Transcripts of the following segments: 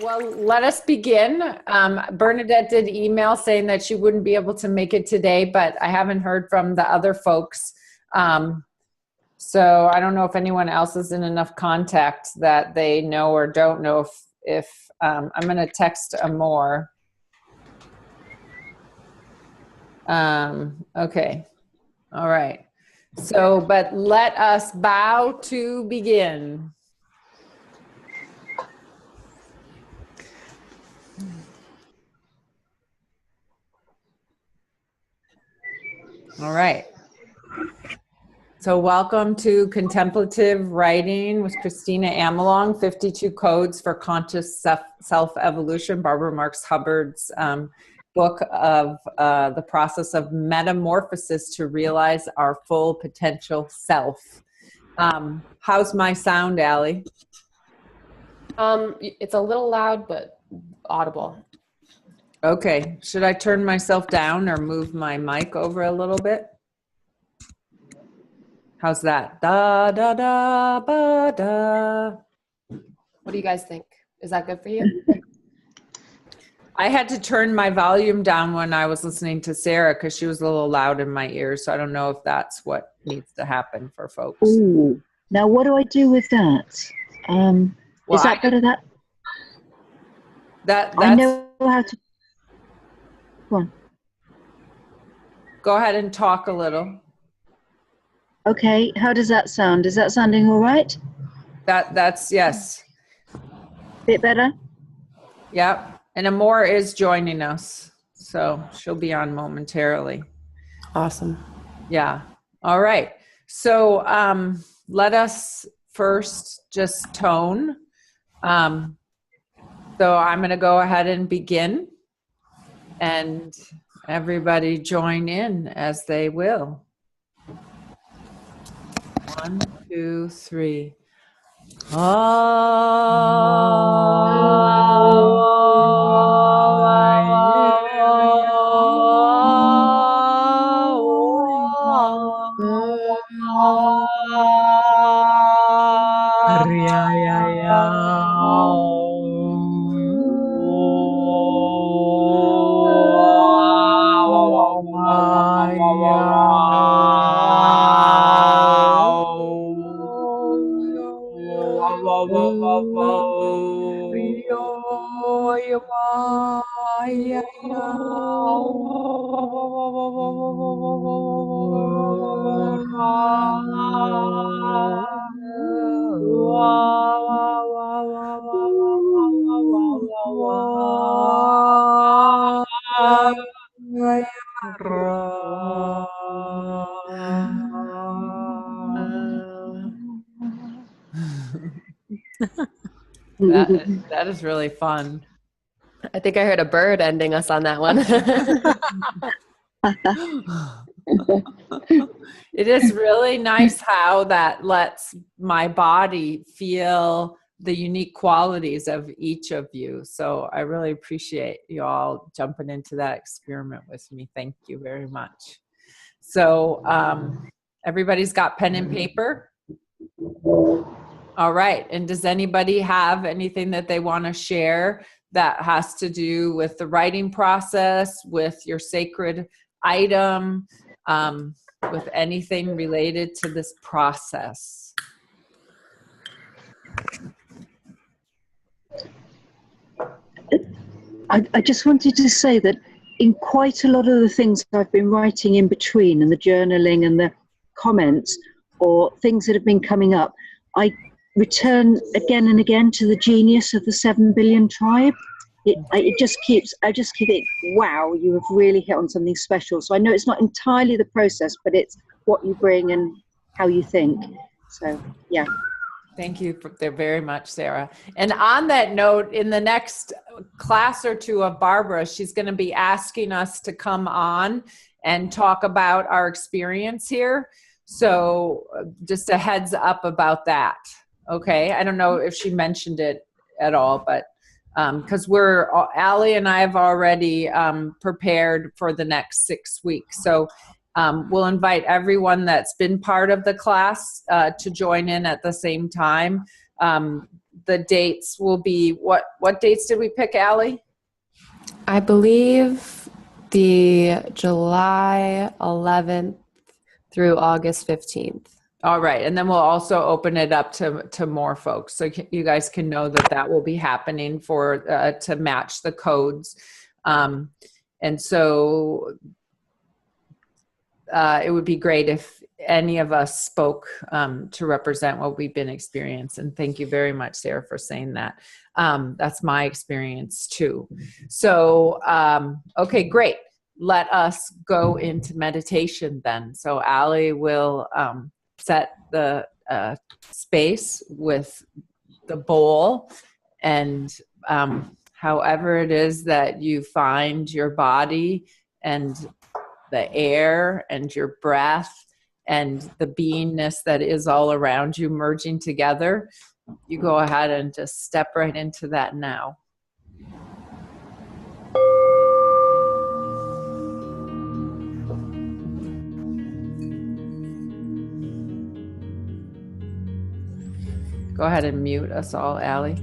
Well, let us begin. Bernadette did email saying that she wouldn't be able to make it today, but I haven't heard from the other folks. So I don't know if anyone else is in enough contact that they know or don't know if I'm going to text Amor. Okay. All right. So, but let us bow to begin. All right. So welcome to Contemplative Writing with Kristina Amelong, 52 Codes for Conscious Self-Evolution, Barbara Marx Hubbard's book of the process of metamorphosis to realize our full potential self. How's my sound, Allie? It's a little loud, but audible. Okay. Should I turn myself down or move my mic over a little bit? How's that? Da, da, da, ba, da. What do you guys think? Is that good for you? I had to turn my volume down when I was listening to Sarah because she was a little loud in my ears. So I don't know if that's what needs to happen for folks. Ooh. Now, what do I do with that? Is that better? That's, I know how to. Go on. Go ahead and talk a little. Okay, how does that sound? Is that sounding all right? That's yes. Bit better? Yep. And Amor is joining us, so she'll be on momentarily. Awesome. Yeah. All right. So let us first just tone. So I'm going to go ahead and begin, and everybody join in as they will. 1, 2, 3. That is really fun. I think I heard a bird ending us on that one. It is really nice how that lets my body feel the unique qualities of each of you. So I really appreciate you all jumping into that experiment with me. Thank you very much. So everybody's got pen and paper? All right. And does anybody have anything that they want to share that has to do with the writing process, with your sacred item, with anything related to this process? I just wanted to say that in quite a lot of the things I've been writing in between, and the journaling and the comments or things that have been coming up, I return again and again to the genius of the 7 billion tribe. I just keep thinking, wow, you have really hit on something special. So I know it's not entirely the process, but it's what you bring and how you think. So yeah. Thank you very much, Sarah. And on that note, in the next class or two of Barbara, she's going to be asking us to come on and talk about our experience here. So just a heads up about that. Okay. I don't know if she mentioned it at all, but because Allie and I have already prepared for the next 6 weeks. So we'll invite everyone that's been part of the class to join in at the same time. the dates will be, what dates did we pick, Allie? I believe the July 11th through August 15th. All right. And then we'll also open it up to more folks. So you guys can know that will be happening for, to match the codes. And so it would be great if any of us spoke to represent what we've been experiencing. And thank you very much, Sarah, for saying that. That's my experience too. So, okay, great. Let us go into meditation then. So Allie will set the space with the bowl, and however it is that you find your body and the air and your breath and the beingness that is all around you merging together, you go ahead and just step right into that now. Go ahead and mute us all, Allie.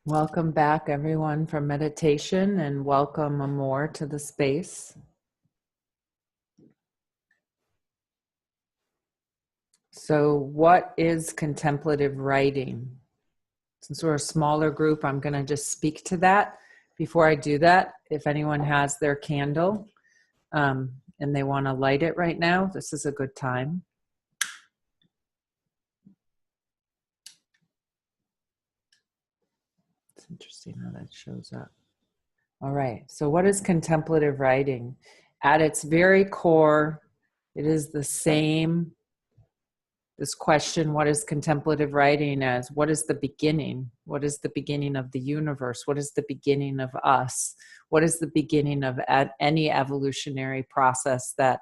Welcome back, everyone, from meditation, and welcome Amor to the space. So, what is contemplative writing? Since we're a smaller group, I'm going to just speak to that. Before I do that, if anyone has their candle and they want to light it right now, this is a good time. It's interesting how that shows up. All right, so what is contemplative writing? At its very core, it is the same. This question, what is contemplative writing, as what is the beginning? What is the beginning of the universe? What is the beginning of us? What is the beginning of any evolutionary process that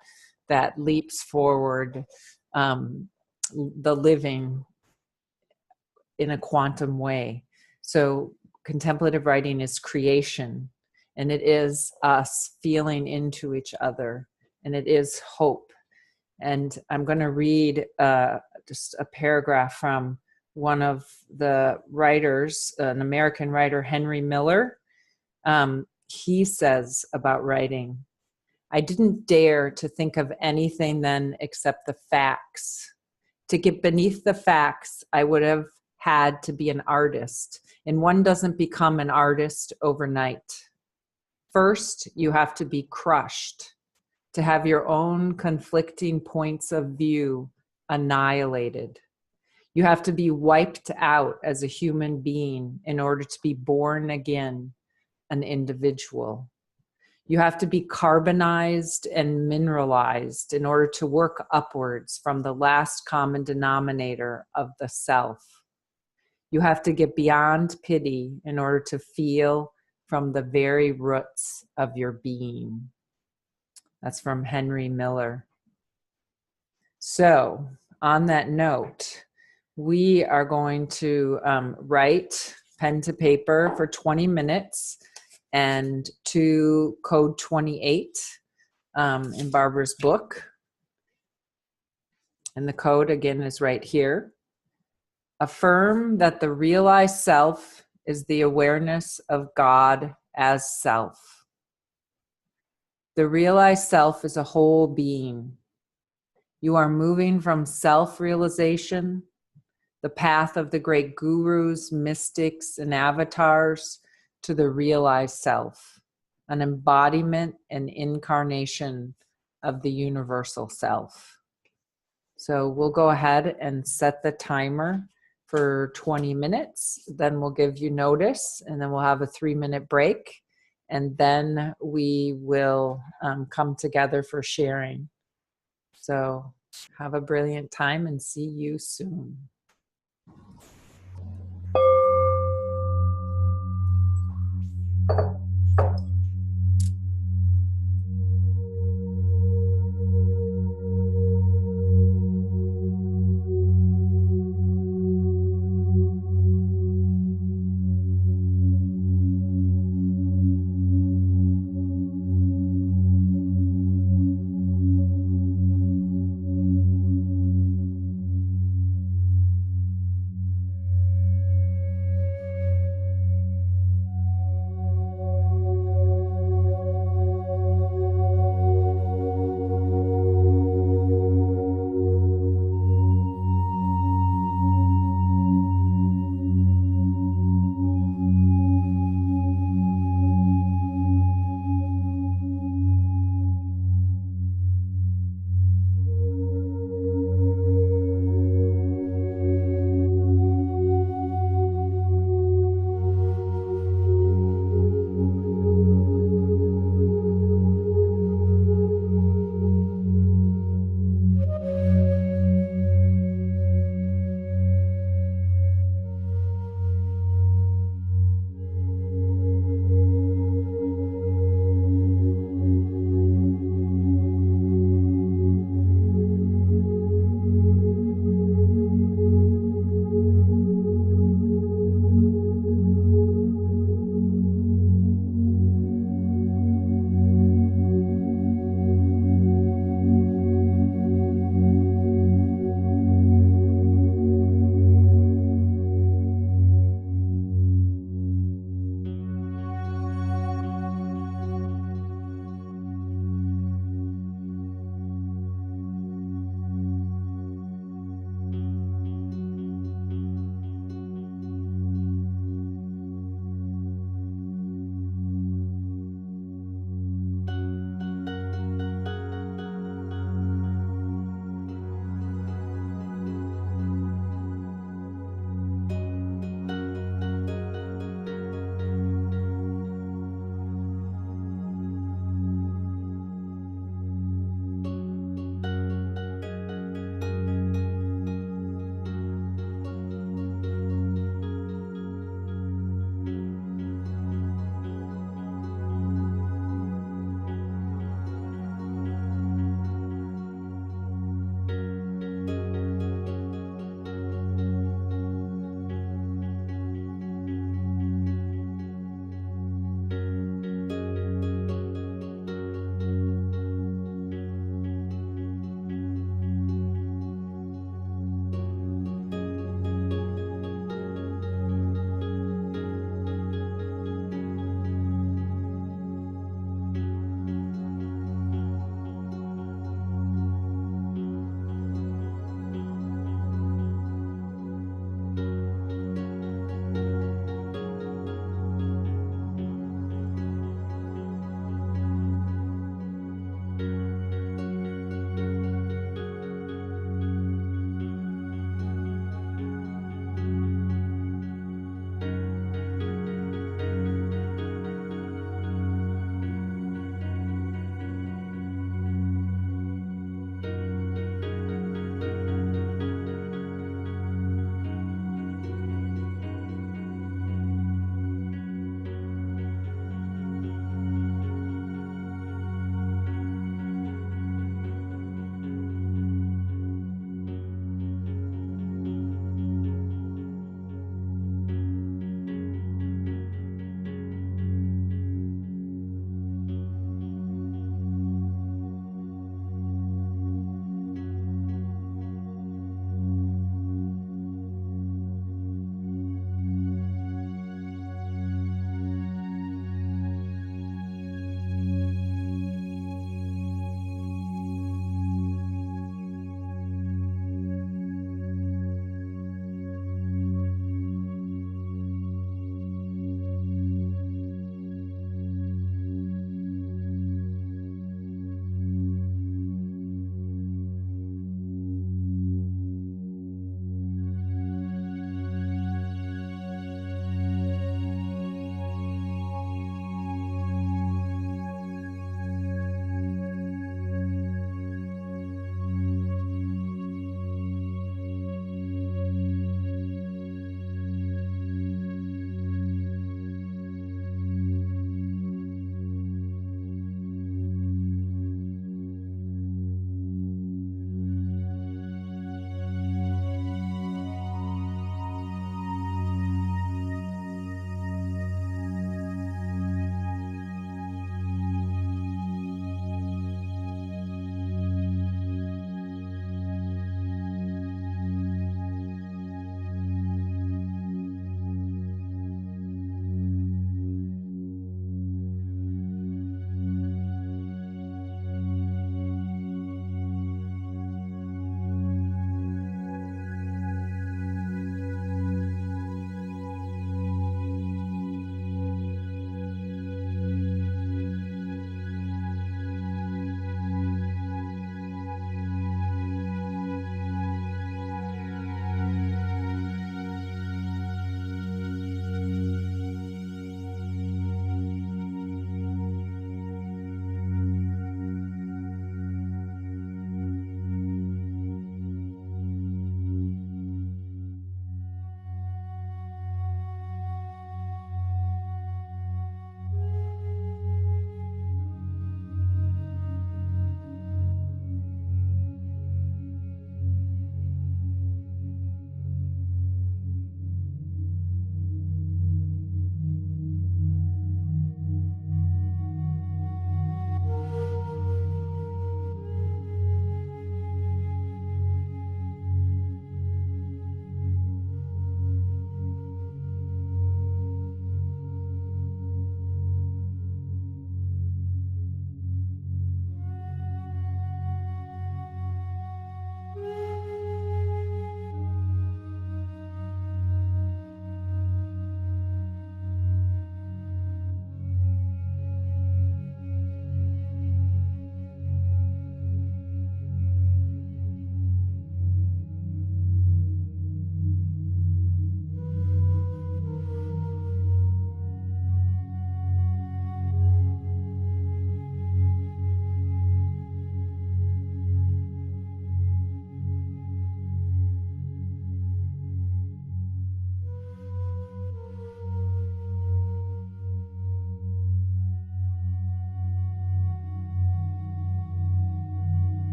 leaps forward the living in a quantum way? So contemplative writing is creation, and it is us feeling into each other, and it is hope. And I'm going to read just a paragraph from one of the writers, an American writer, Henry Miller. He says about writing, "I didn't dare to think of anything then except the facts. To get beneath the facts, I would have had to be an artist. And one doesn't become an artist overnight. First, you have to be crushed, to have your own conflicting points of view annihilated. You have to be wiped out as a human being in order to be born again, an individual. You have to be carbonized and mineralized in order to work upwards from the last common denominator of the self. You have to get beyond pity in order to feel from the very roots of your being." That's from Henry Miller. So, on that note, we are going to write pen to paper for 20 minutes and to code 28 in Barbara's book. And the code, again, is right here. Affirm that the realized self is the awareness of God as self. The realized self is a whole being. You are moving from self-realization, the path of the great gurus, mystics, and avatars, to the realized self, an embodiment and incarnation of the universal self. So we'll go ahead and set the timer for 20 minutes. Then we'll give you notice, and then we'll have a 3-minute break. And then we will come together for sharing. So have a brilliant time and see you soon.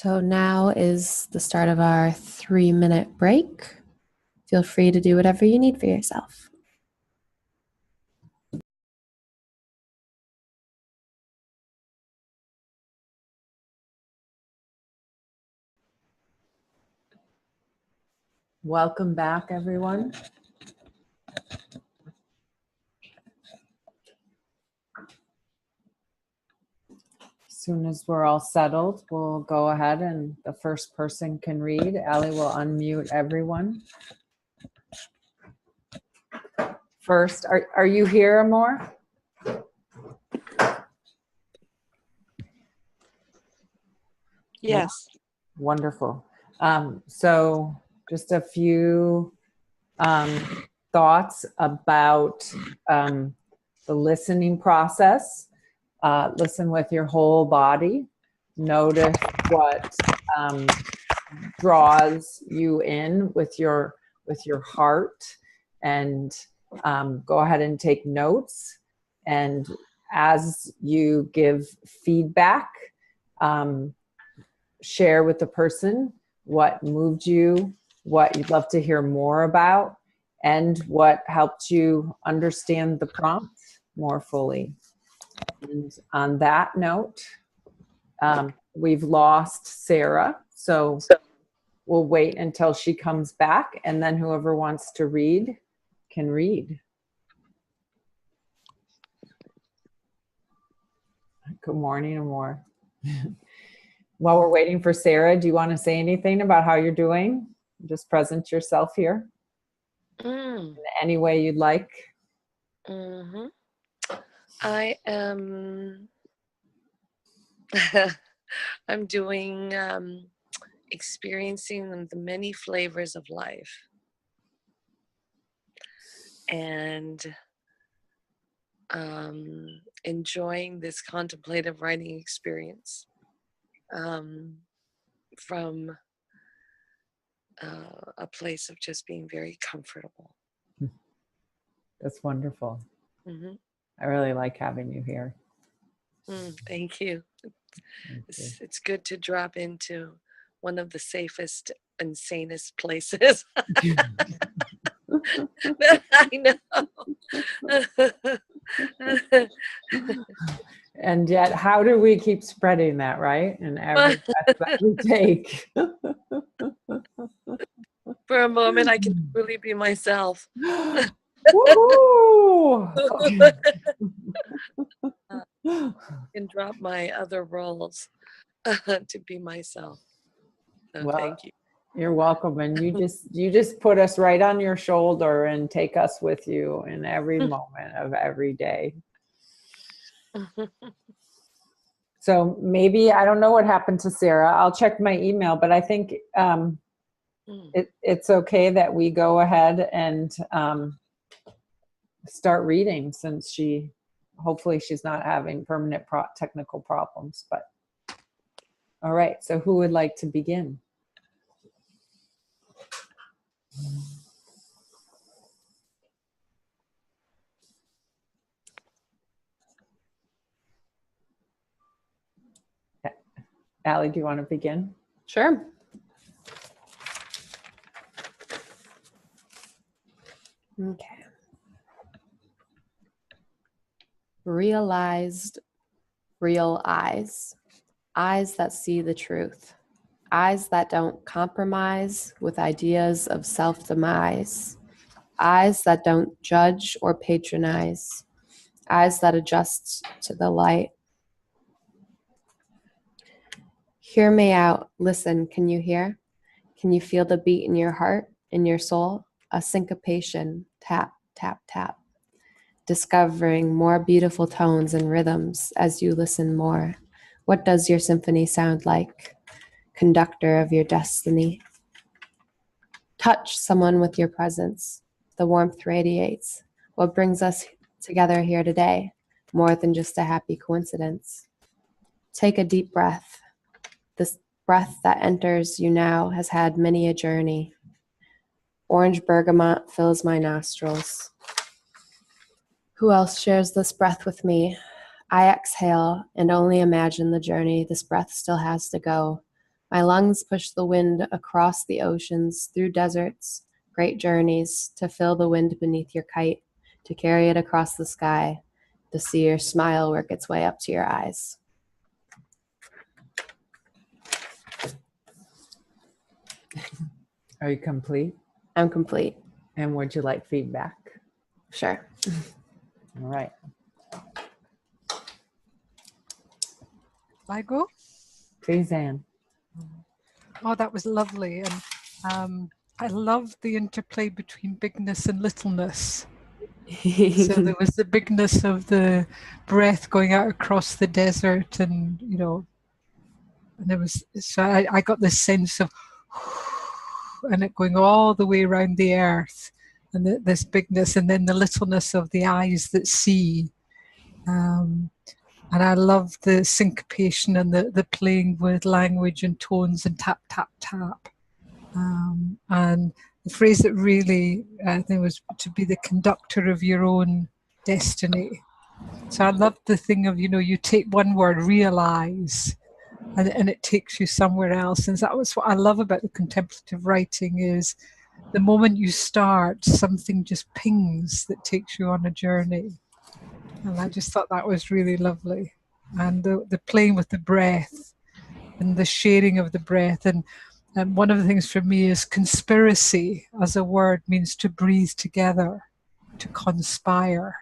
So now is the start of our 3-minute break. Feel free to do whatever you need for yourself. Welcome back, everyone. As soon as we're all settled, we'll go ahead and the first person can read. Allie will unmute everyone. First, are you here, Amor? Yes. Wonderful. So just a few thoughts about the listening process. Listen with your whole body. Notice what draws you in with your heart, and go ahead and take notes. And as you give feedback, share with the person what moved you, what you'd love to hear more about, and what helped you understand the prompt more fully. And on that note, we've lost Sarah, so we'll wait until she comes back, and then whoever wants to read can read. Good morning, Amor. While we're waiting for Sarah, do you want to say anything about how you're doing? Just present yourself here in any way you'd like. I am I'm doing experiencing the many flavors of life, and enjoying this contemplative writing experience from a place of just being very comfortable. That's wonderful. Mm-hmm. I really like having you here. Thank you. It's good to drop into one of the safest and sanest places that I know. And yet, how do we keep spreading that, right? And every breath that we take. For a moment, I can really be myself. Woo! And drop my other roles to be myself. So Well, thank you. You're welcome. And you just put us right on your shoulder and take us with you in every moment of every day. So maybe, I don't know what happened to Sarah. I'll check my email, but I think it's okay that we go ahead and start reading, since hopefully she's not having permanent technical problems. But all right, so who would like to begin? Allie, do you want to begin? Sure. Okay. Realized real eyes. Eyes that see the truth. Eyes that don't compromise with ideas of self-demise. Eyes that don't judge or patronize. Eyes that adjust to the light. Hear me out. Listen, can you hear? Can you feel the beat in your heart, in your soul? A syncopation, tap, tap, tap. Discovering more beautiful tones and rhythms as you listen more. What does your symphony sound like? Conductor of your destiny. Touch someone with your presence. The warmth radiates. What brings us together here today? More than just a happy coincidence. Take a deep breath. This breath that enters you now has had many a journey. Orange bergamot fills my nostrils. Who else shares this breath with me? I exhale and only imagine the journey this breath still has to go. My lungs push the wind across the oceans, through deserts, great journeys, to feel the wind beneath your kite, to carry it across the sky, to see your smile work its way up to your eyes. Are you complete? I'm complete. And would you like feedback? Sure. All right. I go? Please, Anne. Oh, that was lovely. And I love the interplay between bigness and littleness. So there was the bigness of the breath going out across the desert, and and there was, so I got this sense of, and it going all the way around the earth, and this bigness, and then the littleness of the eyes that see. And I love the syncopation and the playing with language and tones and tap, tap, tap. And the phrase that really, I think, was to be the conductor of your own destiny. So I love the thing of, you take one word, realize, and it takes you somewhere else. And that was what I love about the contemplative writing, is the moment you start, something just pings that takes you on a journey. And I just thought that was really lovely. And the playing with the breath and the sharing of the breath. And one of the things for me is conspiracy as a word means to breathe together, to conspire.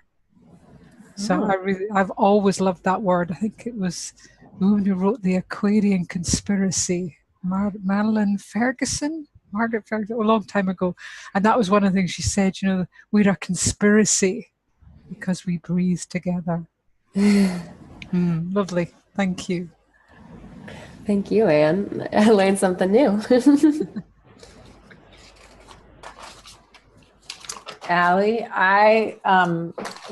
So I've always loved that word. I think it was the woman who wrote The Aquarian Conspiracy, Margaret Ferguson, a long time ago. And that was one of the things she said, we're a conspiracy because we breathe together. Lovely. Thank you. Thank you, Anne. I learned something new. Allie, I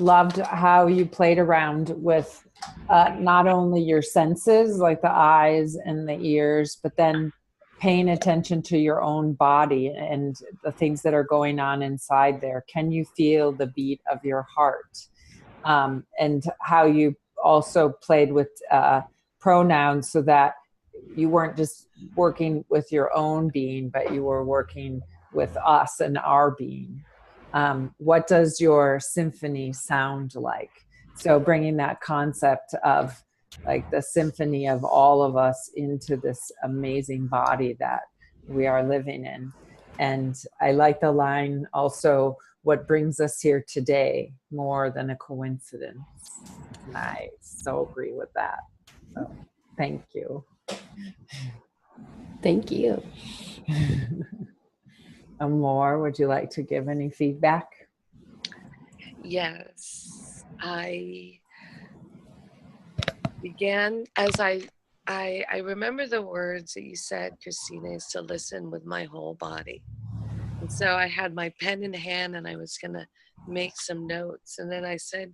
loved how you played around with not only your senses, like the eyes and the ears, but then paying attention to your own body and the things that are going on inside there. Can you feel the beat of your heart? And how you also played with pronouns, so that you weren't just working with your own being, but you were working with us and our being. What does your symphony sound like? So bringing that concept of like the symphony of all of us into this amazing body that we are living in. And I like the line also, what brings us here today more than a coincidence. And I so agree with that. So thank you. Thank you. Amor, would you like to give any feedback? Yes, I began as I remember the words that you said, Kristina, is to listen with my whole body. And so I had my pen in hand and I was going to make some notes. And then I said,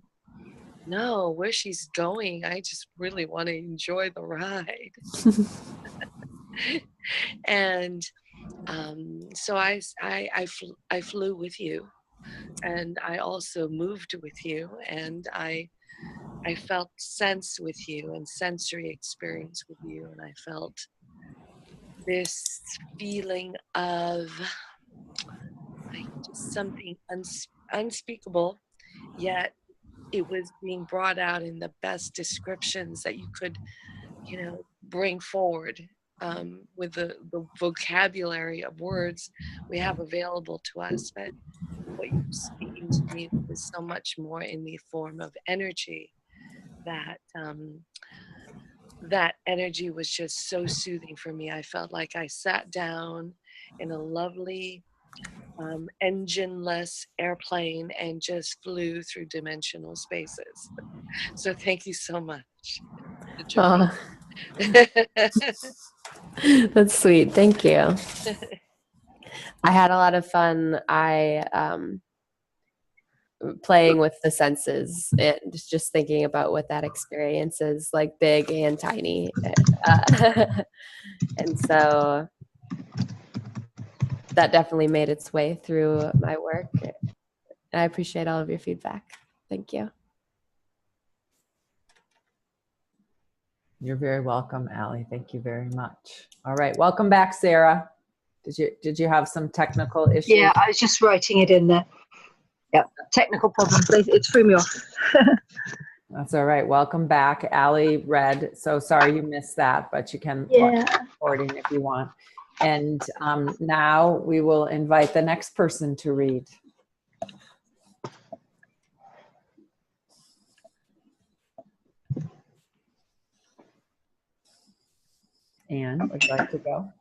no, where she's going, I just really want to enjoy the ride. And so I flew with you, and I also moved with you, and I felt sense with you and sensory experience with you, and I felt this feeling of like just something unspeakable, yet it was being brought out in the best descriptions that you could, bring forward with the vocabulary of words we have available to us. But what you're speaking to me is so much more in the form of energy, that that energy was just so soothing for me. I felt like I sat down in a lovely engine-less airplane and just flew through dimensional spaces. So thank you so much. That's sweet. Thank you. I had a lot of fun. Playing with the senses and just thinking about what that experience is, like big and tiny. And so that definitely made its way through my work. And I appreciate all of your feedback. Thank you. You're very welcome, Allie. Thank you very much. All right, welcome back, Sarah. Did you have some technical issues? Yeah, I was just writing it in there. Yeah, technical problems. It threw me off. That's all right. Welcome back. Allie read. So sorry you missed that, but you can watch the recording if you want. And now we will invite the next person to read. Anne, would you like to go?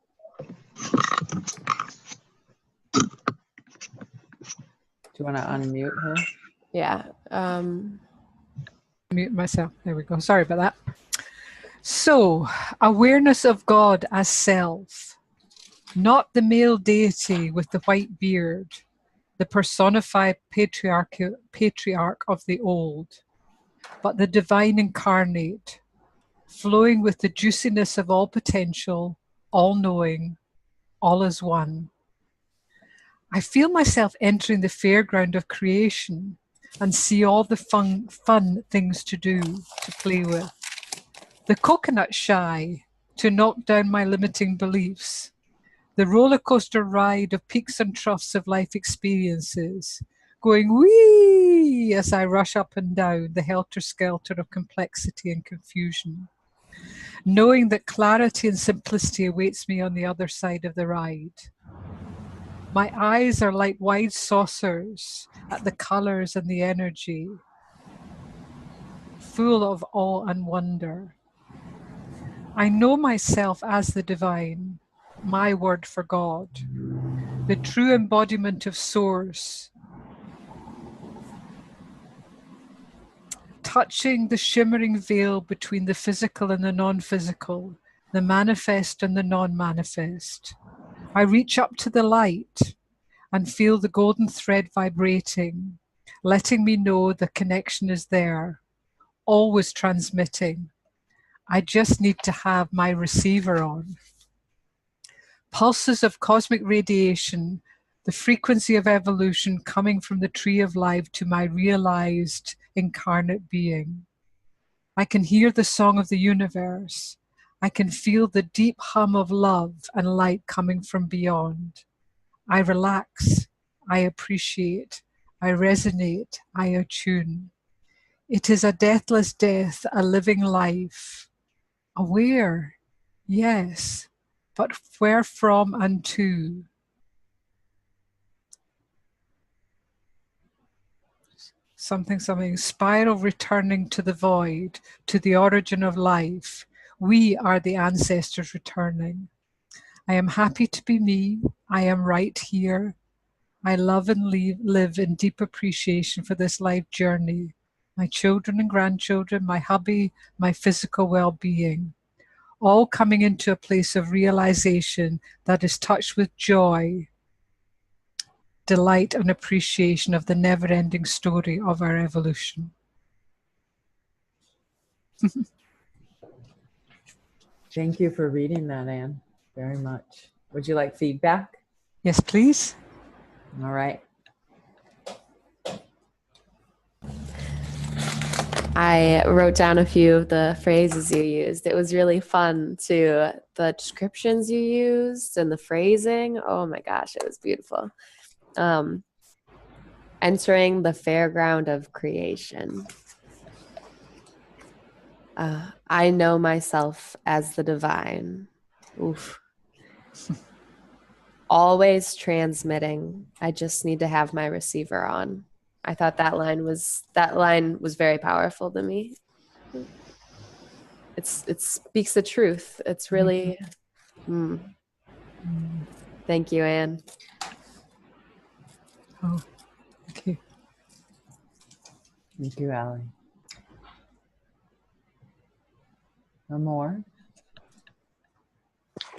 Do you want to unmute her? Yeah. Mute myself. There we go. Sorry about that. So, awareness of God as self, not the male deity with the white beard, the personified patriarch of the old, but the divine incarnate, flowing with the juiciness of all potential, all knowing, all as one. I feel myself entering the fairground of creation and see all the fun things to do, to play with. The coconut shy, to knock down my limiting beliefs. The roller coaster ride of peaks and troughs of life experiences, going wee as I rush up and down the helter-skelter of complexity and confusion, knowing that clarity and simplicity awaits me on the other side of the ride. My eyes are like wide saucers at the colors and the energy, full of awe and wonder. I know myself as the divine, my word for God, the true embodiment of Source, touching the shimmering veil between the physical and the non-physical, the manifest and the non-manifest. I reach up to the light and feel the golden thread vibrating, letting me know the connection is there, always transmitting. I just need to have my receiver on. Pulses of cosmic radiation, the frequency of evolution coming from the tree of life to my realized incarnate being. I can hear the song of the universe. I can feel the deep hum of love and light coming from beyond. I relax, I appreciate, I resonate, I attune. It is a deathless death, a living life. Aware, yes, but where from and to? Something, spiral returning to the void, to the origin of life. We are the ancestors returning. I am happy to be me. I am right here. I love and live in deep appreciation for this life journey. My children and grandchildren, my hubby, my physical well-being. All coming into a place of realization that is touched with joy, delight and appreciation of the never-ending story of our evolution. Thank you for reading that, Anne, very much. Would you like feedback? Yes, please. All right. I wrote down a few of the phrases you used. It was really fun too. The descriptions you used and the phrasing. Oh my gosh, it was beautiful. Entering the fairground of creation. I know myself as the divine. Oof. Always transmitting. I just need to have my receiver on. I thought that line was very powerful to me. It speaks the truth. It's really. Thank you, Anne. Oh, thank you. Thank you, Allie. No more?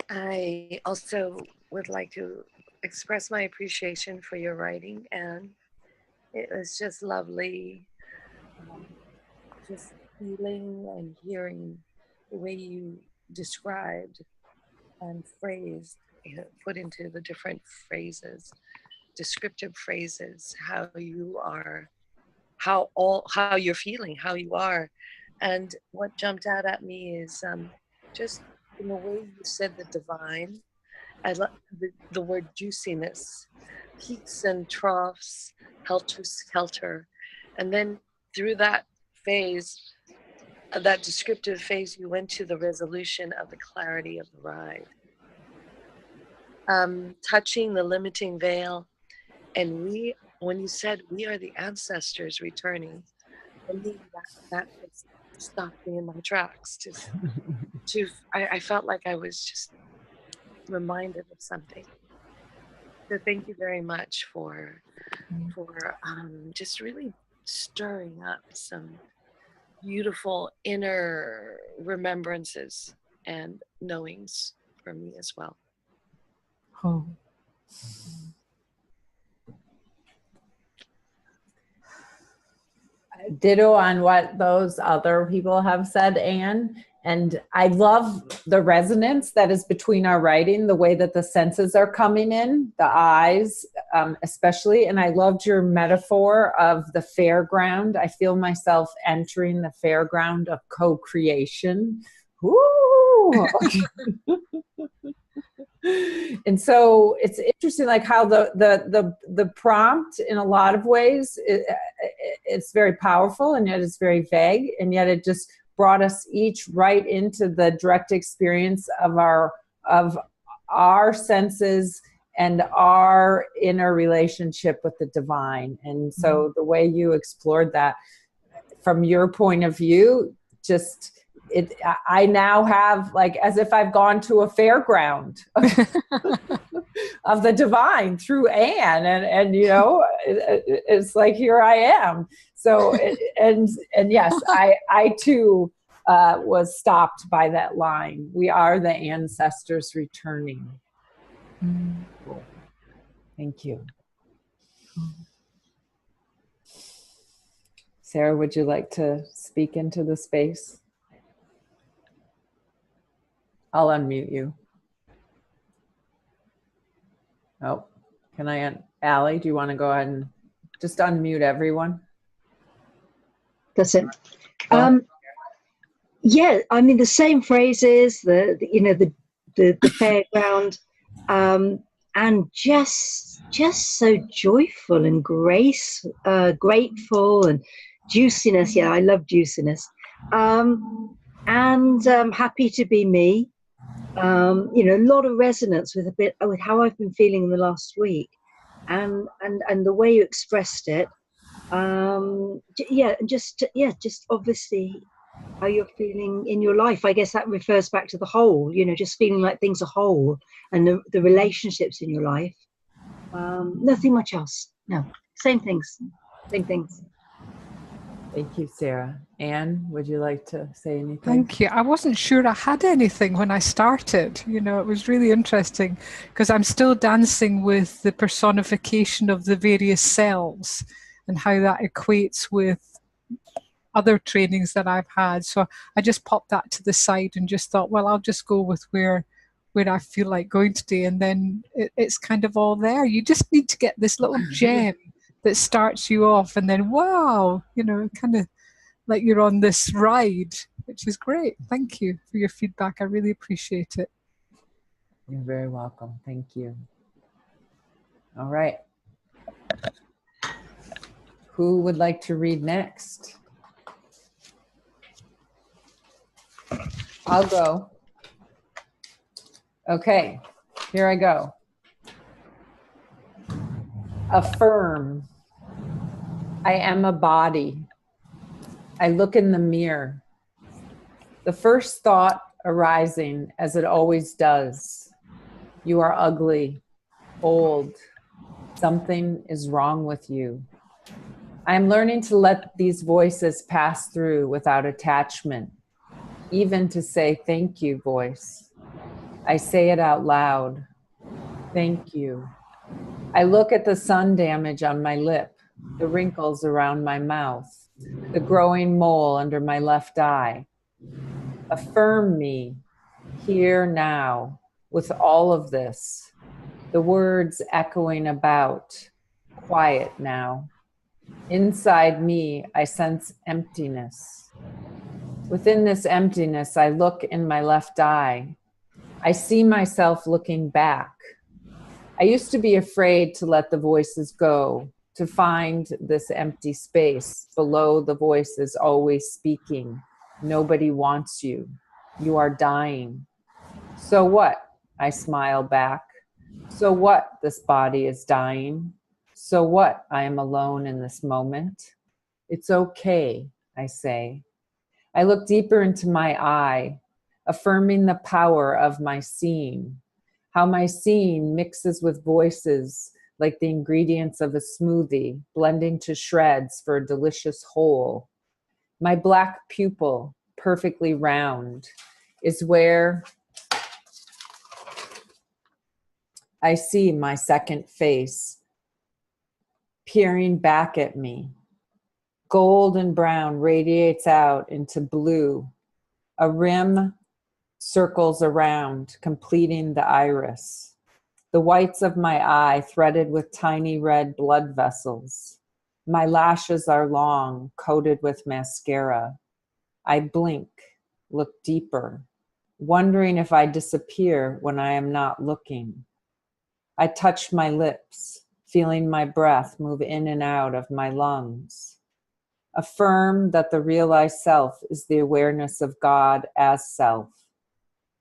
I also would like to express my appreciation for your writing, and it was just lovely just feeling and hearing the way you described and phrased, put into the different phrases, descriptive phrases, how you are, how you're feeling, how you are, And what jumped out at me is just in the way you said the divine. I love the word juiciness, peaks and troughs, helter skelter. And then through that phase, that descriptive phase, you went to the resolution of the clarity of the ride. Touching the limiting veil. And when you said we are the ancestors returning, for me, that just stopped me in my tracks. I felt like I was just reminded of something. So thank you very much for just really stirring up some beautiful inner remembrances and knowings for me as well. Oh. Ditto on what those other people have said, Anne. And I love the resonance that is between our writing, the way that the senses are coming in, the eyes especially. And I loved your metaphor of the fairground. I feel myself entering the fairground of co-creation. Woo! And so it's interesting, like how the prompt in a lot of ways, it's very powerful, and yet it's very vague, and yet it just brought us each right into the direct experience of our senses and our inner relationship with the divine. And so the way you explored that from your point of view, just I now have, like, as if I've gone to a fairground of the divine through Anne, and you know, it's like, here I am. So and yes, I too was stopped by that line. We are the ancestors returning. Cool. Thank you. Sarah, would you like to speak into the space? I'll unmute you. Oh, can I, Allie, do you want to go ahead and just unmute everyone? That's it. Yeah, I mean, the same phrases, the fairground, and just so joyful and grateful and juiciness. Yeah, I love juiciness. And happy to be me. A lot of resonance with how I've been feeling in the last week, and the way you expressed it. Just obviously how you're feeling in your life. I guess that refers back to the whole, just feeling like things are whole, and the relationships in your life. Nothing much else. No, same things. Thank you, Sarah. Anne, would you like to say anything? Thank you. I wasn't sure I had anything when I started. It was really interesting because I'm still dancing with the personification of the various selves and how that equates with other trainings that I've had. So I just popped that to the side and just thought, well, I'll just go with where I feel like going today. And then it's kind of all there. You just need to get this little gem that starts you off, and then wow, kind of like you're on this ride, which is great. Thank you for your feedback. I really appreciate it. You're very welcome. Thank you. All right. Who would like to read next? I'll go. Okay, here I go. Affirm. I am a body. I look in the mirror. The first thought arising, as it always does. You are ugly, old. Something is wrong with you. I am learning to let these voices pass through without attachment, even to say thank you voice. I say it out loud. Thank you. I look at the sun damage on my lip, the wrinkles around my mouth, the growing mole under my left eye. Affirm me here now with all of this, the words echoing about, quiet now. Inside me, I sense emptiness. Within this emptiness, I look in my left eye. I see myself looking back. I used to be afraid to let the voices go, to find this empty space below the voices always speaking. Nobody wants you. You are dying. So what? I smile back. So what? This body is dying. So what? I am alone in this moment. It's okay, I say. I look deeper into my eye, affirming the power of my seeing, how my seeing mixes with voices like the ingredients of a smoothie, blending to shreds for a delicious whole. My black pupil, perfectly round, is where I see my second face, peering back at me. Gold and brown radiates out into blue. A rim circles around, completing the iris. The whites of my eye threaded with tiny red blood vessels. My lashes are long, coated with mascara. I blink, look deeper, wondering if I disappear when I am not looking. I touch my lips, feeling my breath move in and out of my lungs. Affirm that the realized self is the awareness of God as self.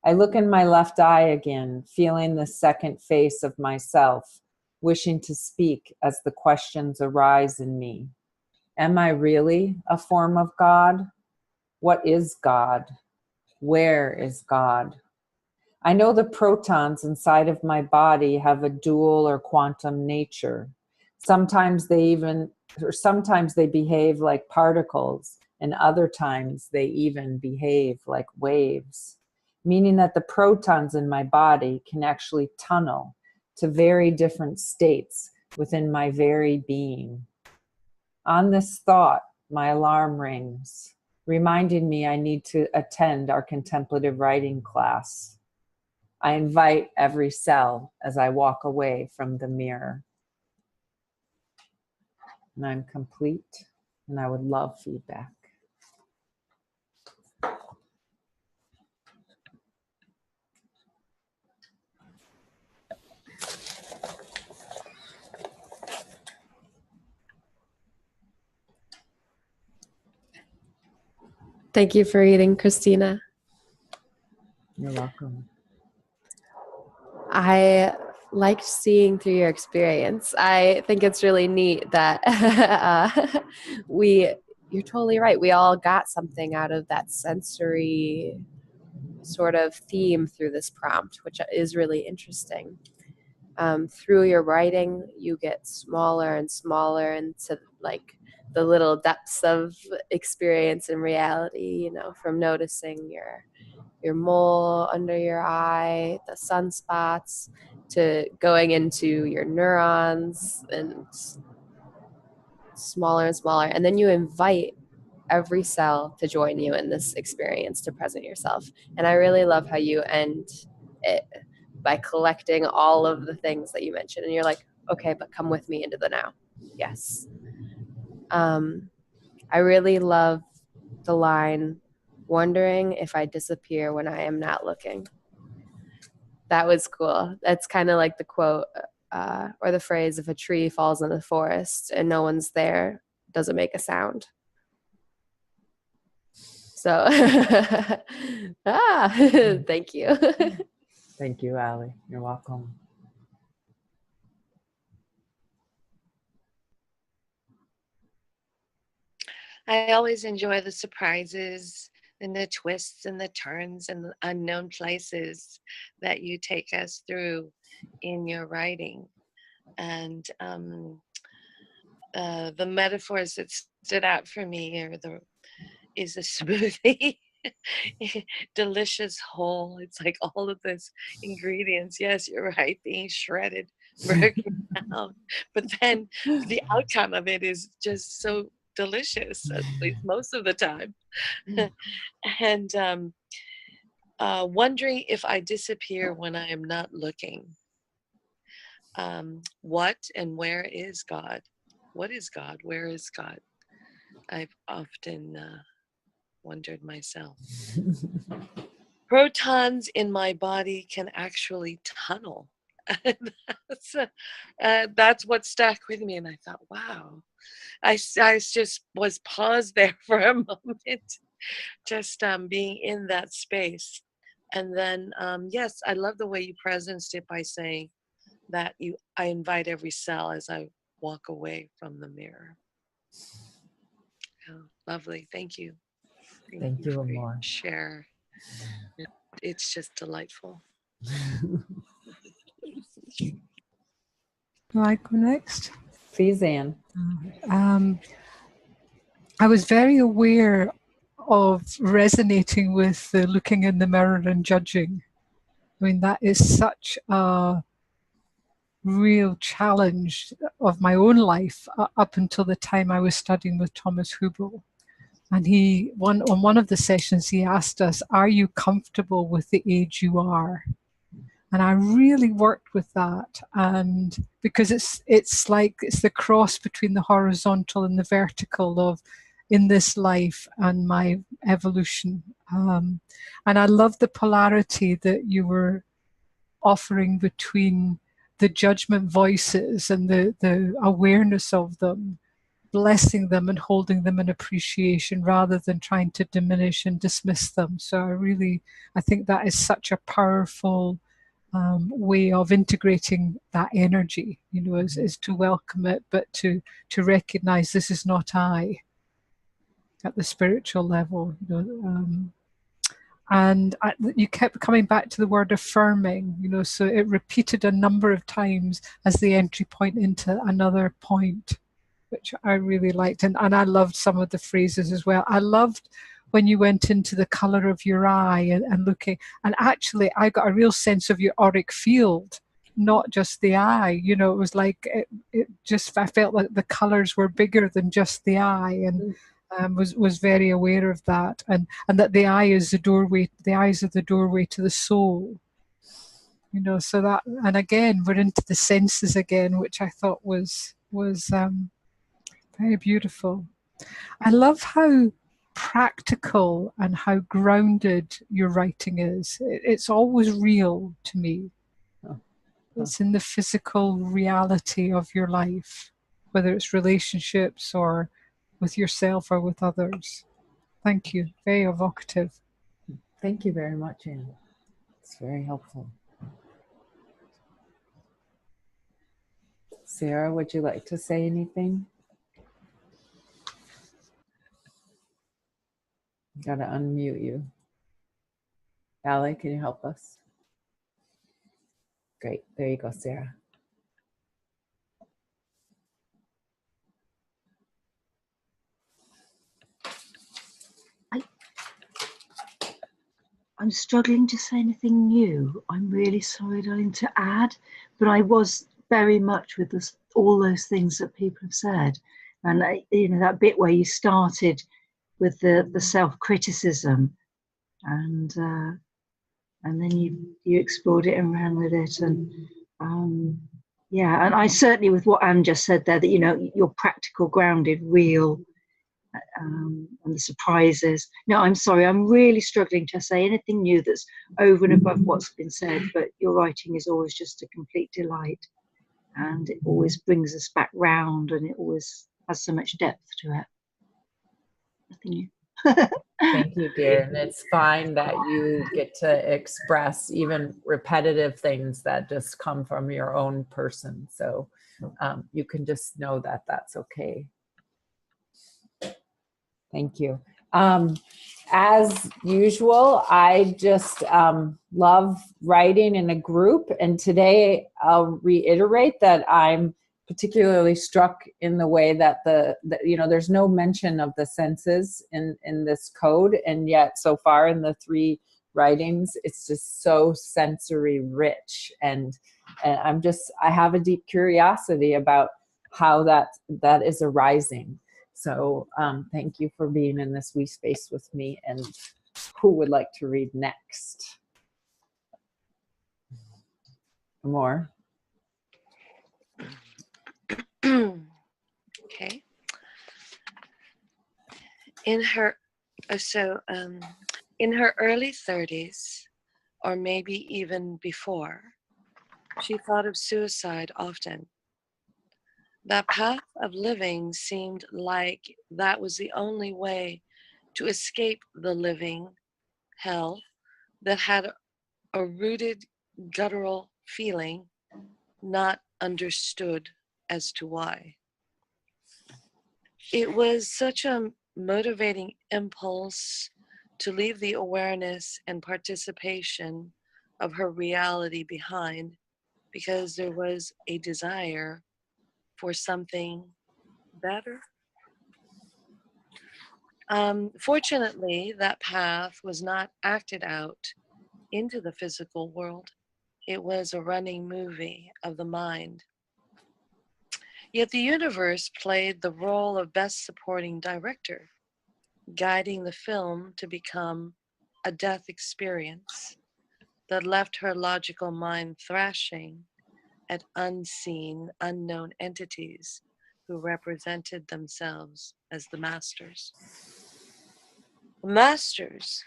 I look in my left eye again, feeling the second face of myself, wishing to speak as the questions arise in me. Am I really a form of God? What is God? Where is God? I know the protons inside of my body have a dual or quantum nature. Sometimes they behave like particles, and other times they even behave like waves, meaning that the protons in my body can actually tunnel to very different states within my very being. On this thought, my alarm rings, reminding me I need to attend our contemplative writing class. I invite every cell as I walk away from the mirror. And I'm complete, and I would love feedback. Thank you for reading, Kristina. You're welcome. I liked seeing through your experience. I think it's really neat that you're totally right. We all got something out of that sensory sort of theme through this prompt, which is really interesting. Through your writing, you get smaller and smaller into like the little depths of experience and reality, from noticing your mole under your eye, the sunspots, to going into your neurons and smaller and smaller. And then you invite every cell to join you in this experience, to present yourself. And I really love how you end it by collecting all of the things that you mentioned. And you're like, okay, but come with me into the now. Yes. I really love the line, wondering if I disappear when I am not looking. That was cool. That's kind of like the quote or the phrase, if a tree falls in the forest and no one's there, does it make a sound? So, thank you. Thank you, Allie. You're welcome. I always enjoy the surprises and the twists and the turns and the unknown places that you take us through in your writing. And the metaphors that stood out for me is a smoothie, delicious whole. It's like all of this ingredients. Yes, you're right, being shredded, broken down. But then the outcome of it is just so delicious, at least most of the time. And wondering if I disappear when I am not looking. What and where is God? What is God? Where is God? I've often wondered myself. Protons in my body can actually tunnel. That's what stuck with me, and I thought, wow. I just was paused there for a moment, just being in that space. And then, yes, I love the way you presenced it by saying that I invite every cell as I walk away from the mirror. Oh, lovely. Thank you. Thank you, for your Amor. share. It's just delightful. Do I go next? Please, Anne. I was very aware of resonating with the looking in the mirror and judging. I mean, that is such a real challenge of my own life up until the time I was studying with Thomas Hübl. And on one of the sessions, he asked us, are you comfortable with the age you are? And I really worked with that, and because it's like it's the cross between the horizontal and the vertical of in this life and my evolution. And I love the polarity that you were offering between the judgment voices and the awareness of them, blessing them and holding them in appreciation rather than trying to diminish and dismiss them. So I think that is such a powerful way of integrating that energy, is to welcome it, but to recognize this is not I at the spiritual level, and you kept coming back to the word affirming, so it repeated a number of times as the entry point into another point, which I really liked, and I loved some of the phrases as well. I loved when you went into the color of your eye and looking, and actually I got a real sense of your auric field, not just the eye. It was like I felt like the colors were bigger than just the eye, and was very aware of that, and that the eye is the doorway. The eyes are the doorway to the soul. So that, and again we're into the senses again, which I thought was very beautiful. I love how practical and how grounded your writing is. It's always real to me. It's in the physical reality of your life, whether it's relationships or with yourself or with others. Thank you. Very evocative. Thank you very much, Anne. It's very helpful. Sarah, would you like to say anything? Gotta unmute you. Allie, can you help us? Great. There you go, Sarah. I'm struggling to say anything new. I'm really sorry, darling, to add, but I was very much with all those things that people have said. And that bit where you started with the self-criticism, and then you explored it and ran with it, and yeah, and I certainly, with what Anne just said there, that you're practical, grounded, real, and the surprises. No, I'm sorry, I'm really struggling to say anything new that's over and above what's been said, but your writing is always just a complete delight, and it always brings us back round, and it always has so much depth to it. Nothing new. Thank you, dear. And it's fine that you get to express even repetitive things that just come from your own person. So you can just know that that's okay. Thank you. As usual, I just love writing in a group. And today I'll reiterate that I'm particularly struck in the way that there's no mention of the senses in this code. And yet so far in the 3 writings, it's just so sensory rich. And I have a deep curiosity about how that is arising. So thank you for being in this wee space with me. And who would like to read next? More? Okay. In her So in her early 30s, or maybe even before, she thought of suicide often. That path of living seemed like that was the only way to escape the living hell that had a rooted guttural feeling, not understood as to why. It was such a motivating impulse to leave the awareness and participation of her reality behind, because there was a desire for something better. Fortunately, that path was not acted out into the physical world. It was a running movie of the mind. Yet the universe played the role of best supporting director, guiding the film to become a death experience that left her logical mind thrashing at unseen, unknown entities who represented themselves as the masters. The masters,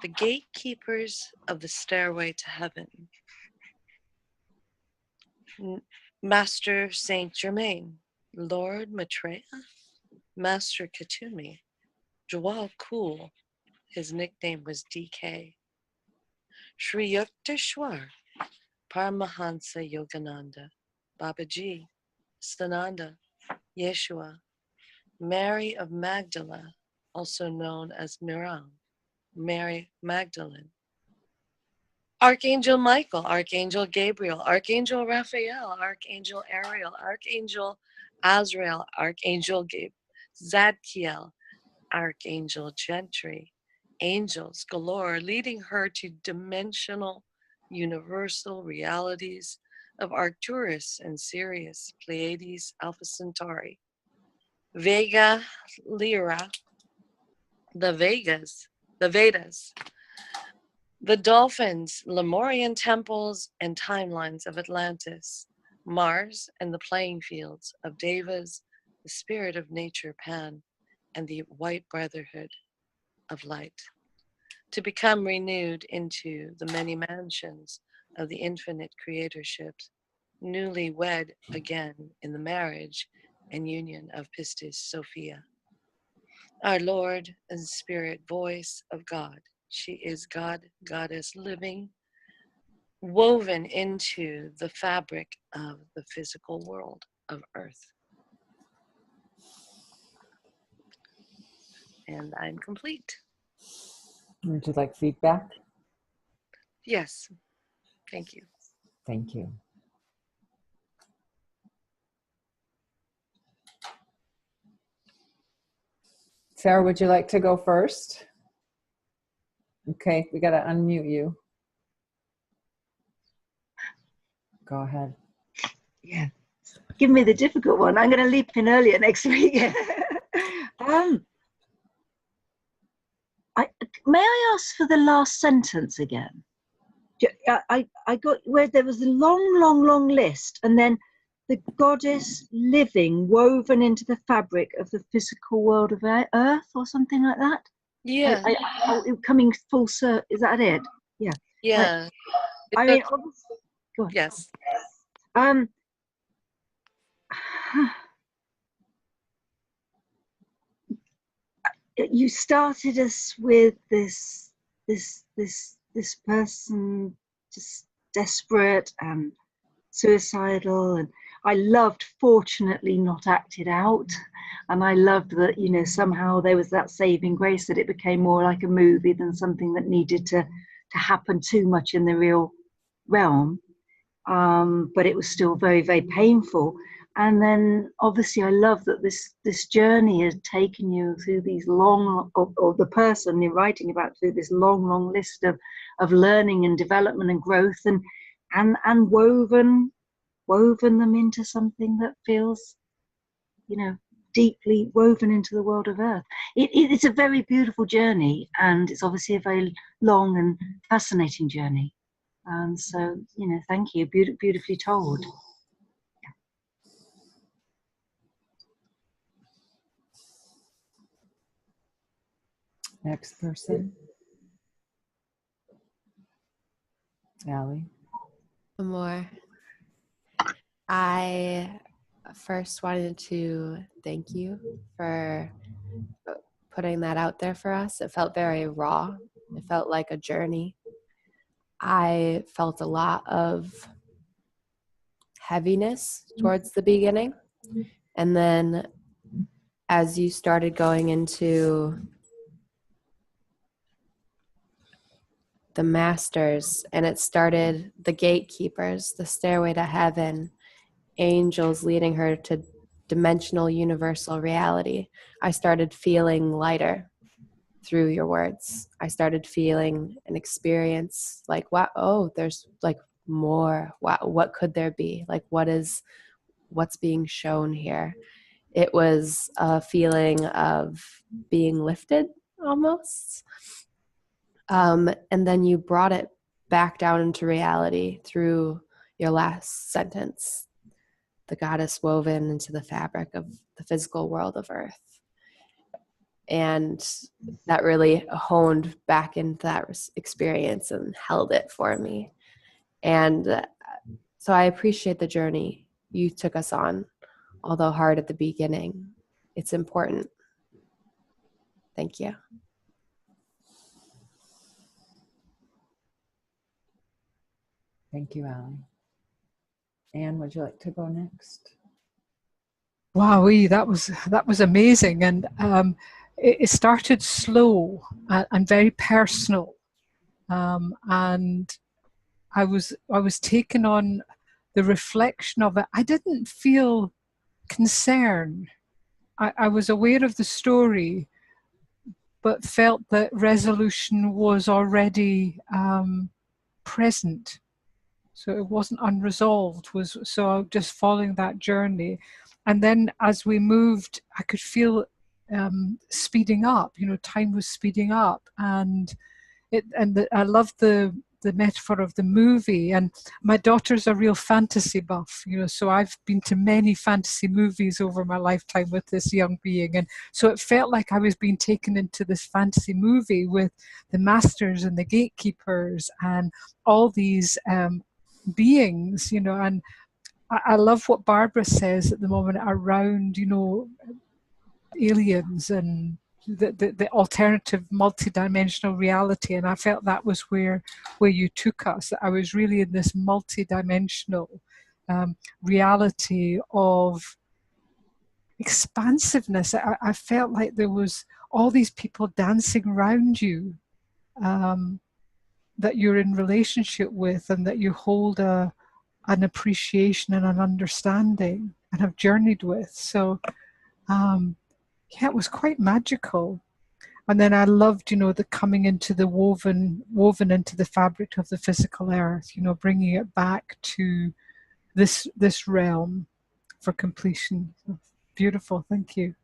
the gatekeepers of the stairway to heaven. Master Saint Germain, Lord Maitreya, Master Katumi, Jawal Kul, his nickname was DK, Sri Yukteswar, Paramahansa Yogananda, Babaji, Sananda, Yeshua, Mary of Magdala, also known as Miriam, Mary Magdalene, Archangel Michael, Archangel Gabriel, Archangel Raphael, Archangel Ariel, Archangel Azrael, Archangel Zadkiel, Archangel Gentry, angels galore, leading her to dimensional, universal realities of Arcturus and Sirius, Pleiades, Alpha Centauri, Vega Lyra, the Vedas, the dolphins, Lemurian temples, and timelines of Atlantis, Mars and the playing fields of Devas, the spirit of nature Pan, and the white brotherhood of light, to become renewed into the many mansions of the infinite creatorships, newly wed again in the marriage and union of Pistis Sophia. Our Lord and Spirit, voice of God. She is God, Goddess living, woven into the fabric of the physical world of Earth. And I'm complete. Would you like feedback? Yes, thank you. Thank you. Sarah, would you like to go first? Okay, we got to unmute you. Go ahead. Yeah. Give me the difficult one. I'm going to leap in earlier next week. May I ask for the last sentence again? I got where there was a long list, and then the goddess living woven into the fabric of the physical world of Earth, or something like that. Yeah. Coming full circle. Is that it? Yeah. Yeah. I mean, go on. Yes. You started us with this person just desperate and suicidal, and I loved fortunately not acted out, and I loved that, you know, somehow there was that saving grace that it became more like a movie than something that needed to happen too much in the real realm, but it was still very, very painful. And then obviously I love that this journey has taken you through these long, or the person you're writing about, through this long list of learning and development and growth, and woven them into something that feels, you know, deeply woven into the world of Earth. It's a very beautiful journey, and it's obviously a very long and fascinating journey. So, you know, thank you. Beautifully told. Next person. Allie. More. I first wanted to thank you for putting that out there for us. It felt very raw. It felt like a journey. I felt a lot of heaviness towards the beginning. And then as you started going into the masters and it started the gatekeepers, the stairway to heaven, angels leading her to dimensional universal reality, I started feeling lighter through your words. I started feeling an experience like, wow, oh, there's like more. Wow, what could there be? Like, what's being shown here? It was a feeling of being lifted almost. And then you brought it back down into reality through your last sentence, the goddess woven into the fabric of the physical world of Earth. And that really honed back into that experience and held it for me. And so I appreciate the journey you took us on, although hard at the beginning. It's important. Thank you. Thank you, Allie. Anne, would you like to go next? Wowee, that was amazing, and it started slow and very personal, and I was taken on the reflection of it. I didn't feel concern. I was aware of the story, but felt that resolution was already present. So it wasn't unresolved. So just following that journey. And then as we moved, I could feel speeding up. Time was speeding up, and I loved the metaphor of the movie. And my daughter's a real fantasy buff, so I've been to many fantasy movies over my lifetime with this young being. And so it felt like I was being taken into this fantasy movie with the masters and the gatekeepers and all these beings, and I love what Barbara says at the moment around, aliens and the alternative multidimensional reality. And I felt that was where you took us. I was really in this multidimensional reality of expansiveness. I felt like there was all these people dancing around you that you're in relationship with, and that you hold an appreciation and an understanding and have journeyed with. So it was quite magical. And then I loved, the coming into the woven into the fabric of the physical earth, bringing it back to this realm for completion. So beautiful. Thank you.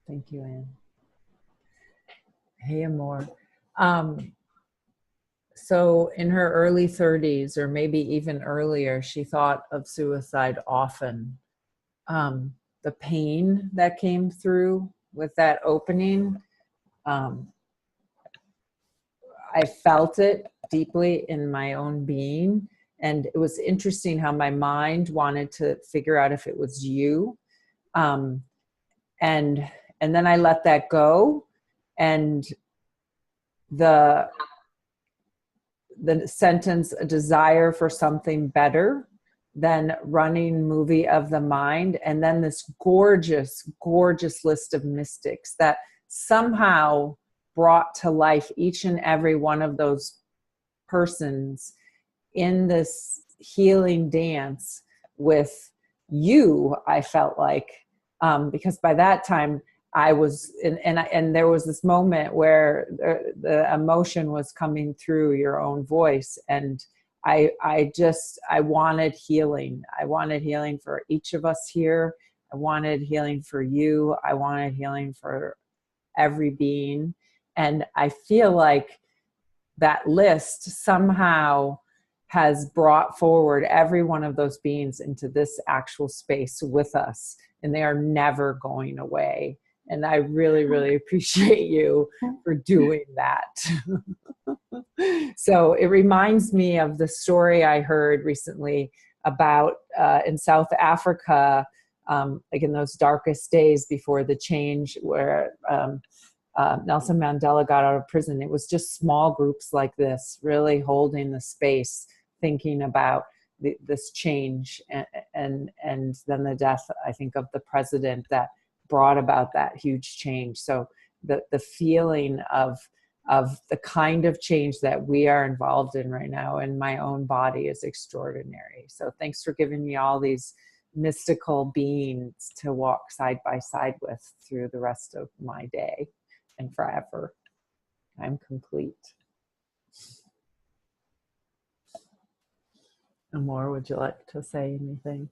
Thank you, Anne. Hey, Amor. So in her early 30s, or maybe even earlier, she thought of suicide often. The pain that came through with that opening, I felt it deeply in my own being. And it was interesting how my mind wanted to figure out if it was you. And then I let that go. And the sentence, a desire for something better than running movie of the mind. And then this gorgeous, gorgeous list of mystics that somehow brought to life each and every one of those persons in this healing dance with you, I felt like, because by that time I was, and there was this moment where the emotion was coming through your own voice. And I wanted healing. I wanted healing for each of us here. I wanted healing for you. I wanted healing for every being. And I feel like that list somehow has brought forward every one of those beings into this actual space with us. And they are never going away. And I really, really appreciate you for doing that. So it reminds me of the story I heard recently about in South Africa, like in those darkest days before the change, where Nelson Mandela got out of prison. It was just small groups like this, really holding the space, thinking about this change, and then the death, I think, of the president that brought about that huge change. So the feeling of the kind of change that we are involved in right now in my own body is extraordinary. So thanks for giving me all these mystical beings to walk side by side with through the rest of my day and forever. I'm complete. Amor, would you like to say anything?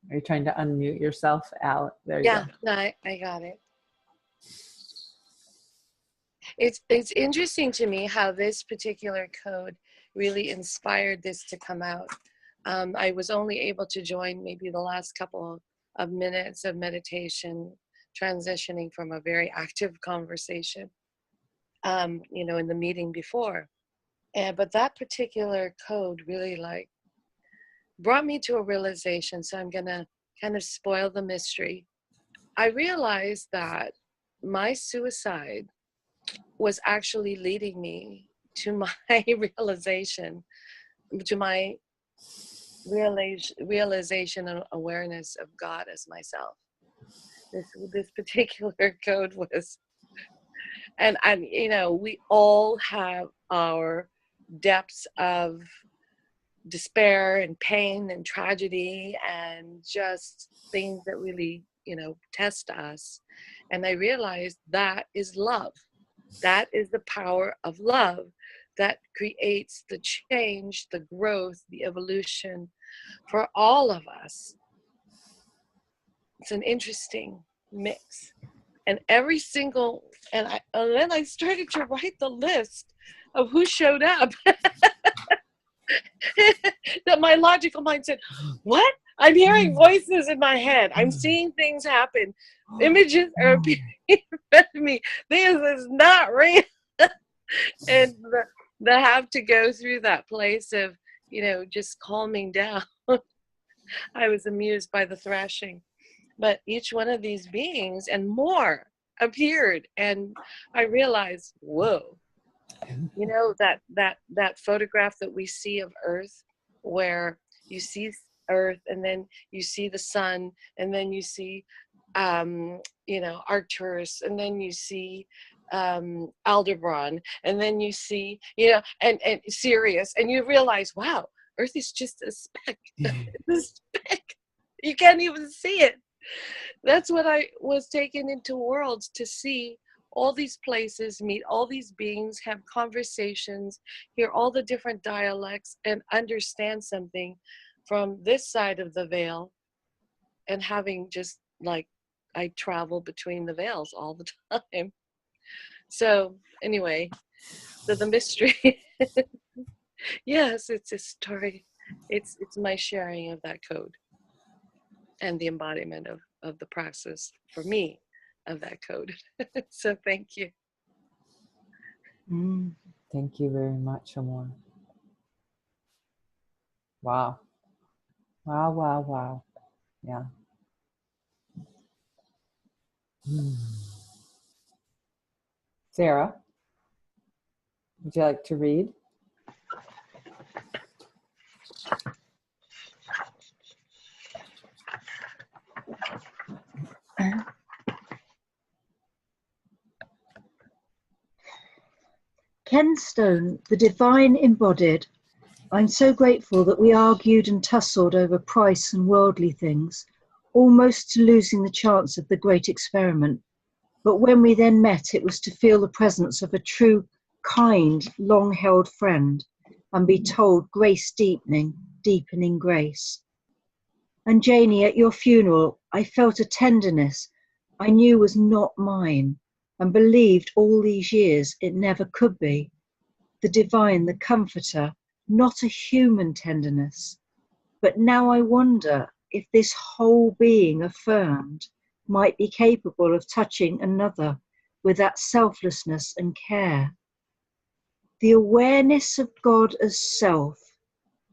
Are you trying to unmute yourself, Al? There you go. No, I got it. It's interesting to me how this particular code really inspired this to come out. I was only able to join maybe the last couple of minutes of meditation, transitioning from a very active conversation, in the meeting before. But that particular code really brought me to a realization. So I'm gonna kind of spoil the mystery. I realized that my suicide was actually leading me to my realization and awareness of God as myself. This particular code was, and we all have our depths of despair and pain and tragedy and just things that really, test us. And I realized that is love. That is the power of love that creates the change, the growth, the evolution for all of us. It's an interesting mix. And every single, and then I started to write the list of who showed up. That my logical mind said, what? I'm hearing voices in my head. I'm seeing things happen. Images are appearing in front of me. This is not real. And the have to go through that place of, just calming down. I was amused by the thrashing. But each one of these beings and more appeared. And I realized, whoa. That photograph that we see of Earth, where you see Earth and then you see the sun and then you see Arcturus and then you see Aldebaran and then you see and Sirius, and you realize, wow, Earth is just a speck. It's a speck. You can't even see it. That's what I was taken into worlds to see. All these places, meet all these beings, have conversations, hear all the different dialects, and understand something from this side of the veil. And having just I travel between the veils all the time. So anyway, the mystery. Yes, it's a story. It's my sharing of that code and the embodiment of the praxis for me of that code. So thank you. Thank you very much, Amor. Wow. Yeah. Sarah, would you like to read? Ken Stone, the divine embodied. I'm so grateful that we argued and tussled over price and worldly things, almost to losing the chance of the great experiment. But when we then met, it was to feel the presence of a true, kind, long-held friend and be told grace deepening grace. And Janie, at your funeral, I felt a tenderness I knew was not mine and believed all these years it never could be. The divine, the comforter, not a human tenderness. But now I wonder if this whole being affirmed might be capable of touching another with that selflessness and care. The awareness of God as self,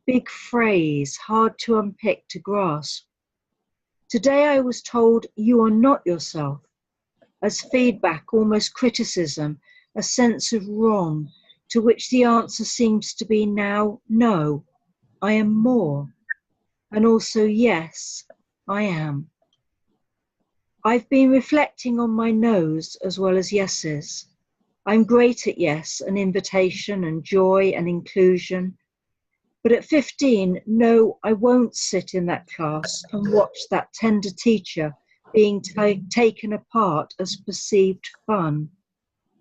big phrase, hard to unpick, to grasp. Today I was told you are not yourself, as feedback, almost criticism, a sense of wrong, to which the answer seems to be now, no, I am more, and also yes, I am. I've been reflecting on my no's as well as yeses. I'm great at yes and invitation and joy and inclusion. But at 15, no, I won't sit in that class and watch that tender teacher being taken apart as perceived fun.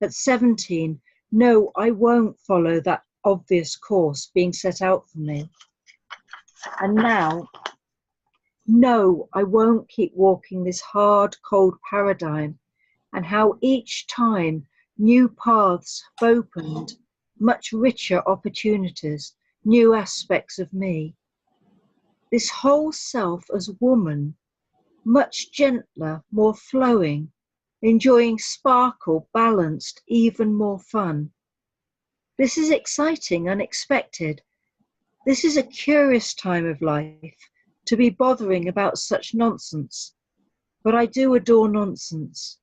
At 17, no, I won't follow that obvious course being set out for me. And now, no, I won't keep walking this hard, cold paradigm, and how each time new paths have opened, much richer opportunities, new aspects of me. This whole self as woman, much gentler, more flowing, enjoying sparkle, balanced, even more fun. This is exciting, unexpected. This is a curious time of life to be bothering about such nonsense. But I do adore nonsense.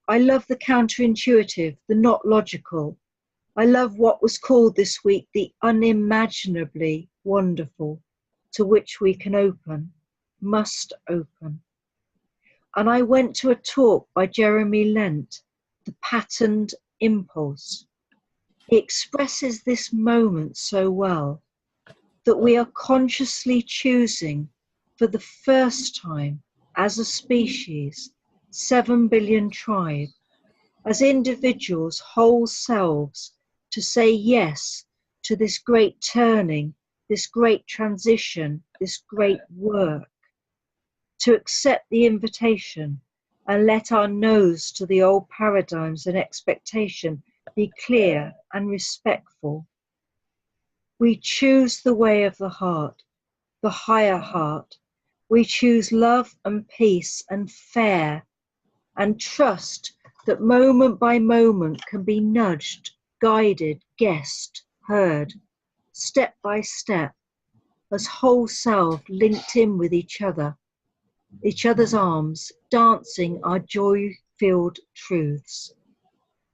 I love the counterintuitive, the not logical. I love what was called this week the unimaginably wonderful, to which we can open, must open. And I went to a talk by Jeremy Lent, The Patterned Impulse. He expresses this moment so well, that we are consciously choosing for the first time as a species, 7 billion tribe, as individuals, whole selves, to say yes to this great turning, this great transition, this great work, to accept the invitation and let our no's to the old paradigms and expectation be clear and respectful. We choose the way of the heart, the higher heart. We choose love and peace and fair, and trust that moment by moment can be nudged, guided, guessed, heard, step by step, as whole self linked in with each other's arms, dancing our joy-filled truths.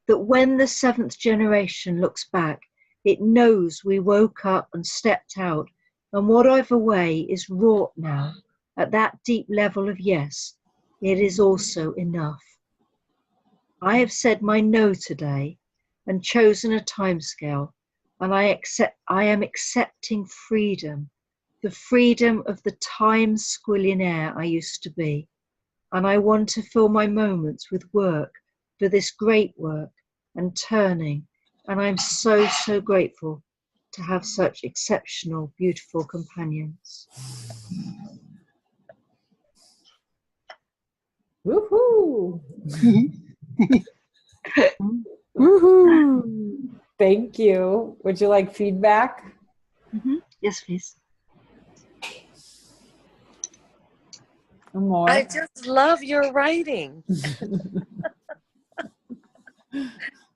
That when the 7th generation looks back, it knows we woke up and stepped out, and whatever way is wrought now, at that deep level of yes, it is also enough. I have said my no today and chosen a timescale, and I am accepting freedom, the freedom of the time squillionaire I used to be. And I want to fill my moments with work for this great work and turning. And I'm so, so grateful to have such exceptional, beautiful companions. Woohoo! Woohoo! Thank you. Would you like feedback? Mm-hmm. Yes, please. More? I just love your writing.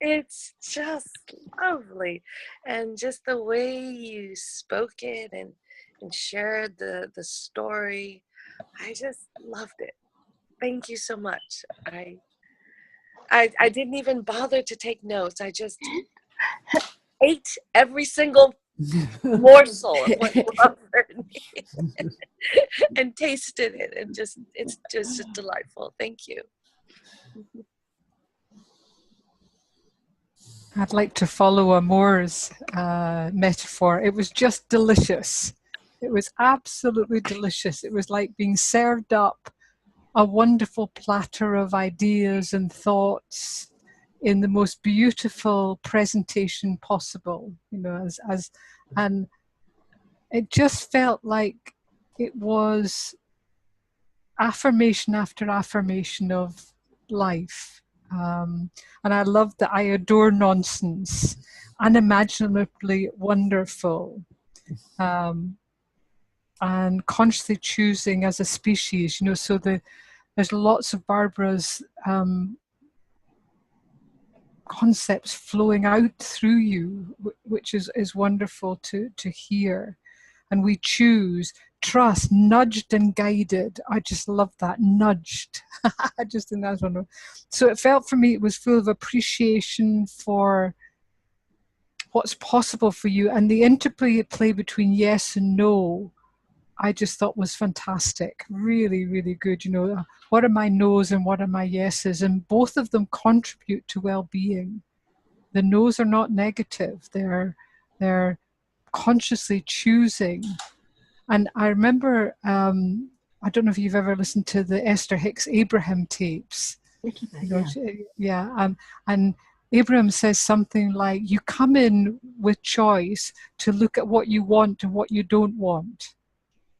It's just lovely. And just the way you spoke it and shared the story, I just loved it. Thank you so much. I didn't even bother to take notes. I just ate every single morsel of what you offered me and tasted it, and it's just delightful. Thank you. I'd like to follow Amore's metaphor. It was just delicious. It was absolutely delicious. It was like being served up a wonderful platter of ideas and thoughts in the most beautiful presentation possible, you know, and it just felt like it was affirmation after affirmation of life. And I love that. I adore nonsense, unimaginably wonderful, and consciously choosing as a species, you know, so the there's lots of Barbara's concepts flowing out through you, which is wonderful to hear. And we choose trust, nudged and guided. I just love that, nudged. I just think that's wonderful. So it felt for me, it was full of appreciation for what's possible for you, and the interplay between yes and no, I just thought was fantastic. Really, really good. You know, what are my no's and what are my yeses? And both of them contribute to well-being. The no's are not negative. They're consciously choosing. And I remember, I don't know if you've ever listened to the Esther Hicks Abraham tapes. Yeah. And Abraham says something like, you come in with choice to look at what you want and what you don't want.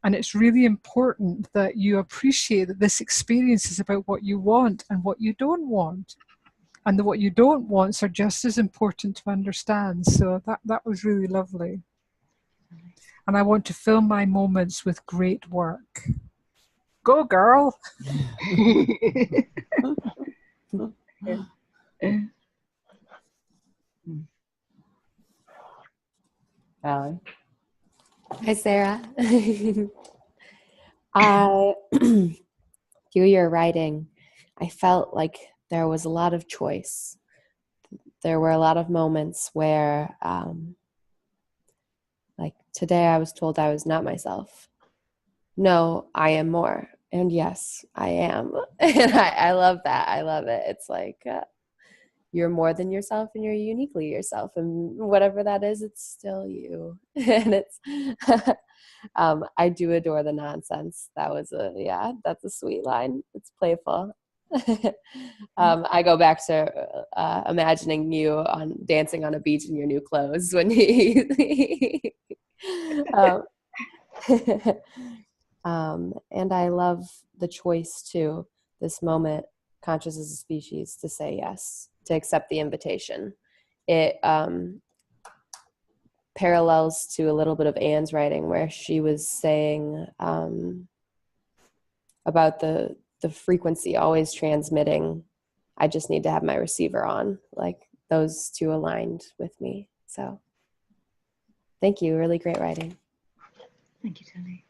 And it's really important that you appreciate that this experience is about what you want and what you don't want. And the what you don't want are just as important to understand. So that was really lovely. And I want to fill my moments with great work. Go, girl. Allie? Hi, Sarah. I, through your writing, I felt like there was a lot of choice. There were a lot of moments where, like today I was told I was not myself. No, I am more. And yes, I am. And I love that. I love it. It's like, you're more than yourself and you're uniquely yourself. And whatever that is, it's still you. And it's, I do adore the nonsense. That was that's a sweet line. It's playful. I go back to imagining you dancing on a beach in your new clothes when and I love the choice too, this moment, conscious as a species, to say yes, to accept the invitation. It parallels to a little bit of Anne's writing where she was saying about the frequency always transmitting. I just need to have my receiver on. Like those two aligned with me. So thank you. Really great writing. Thank you, Tony.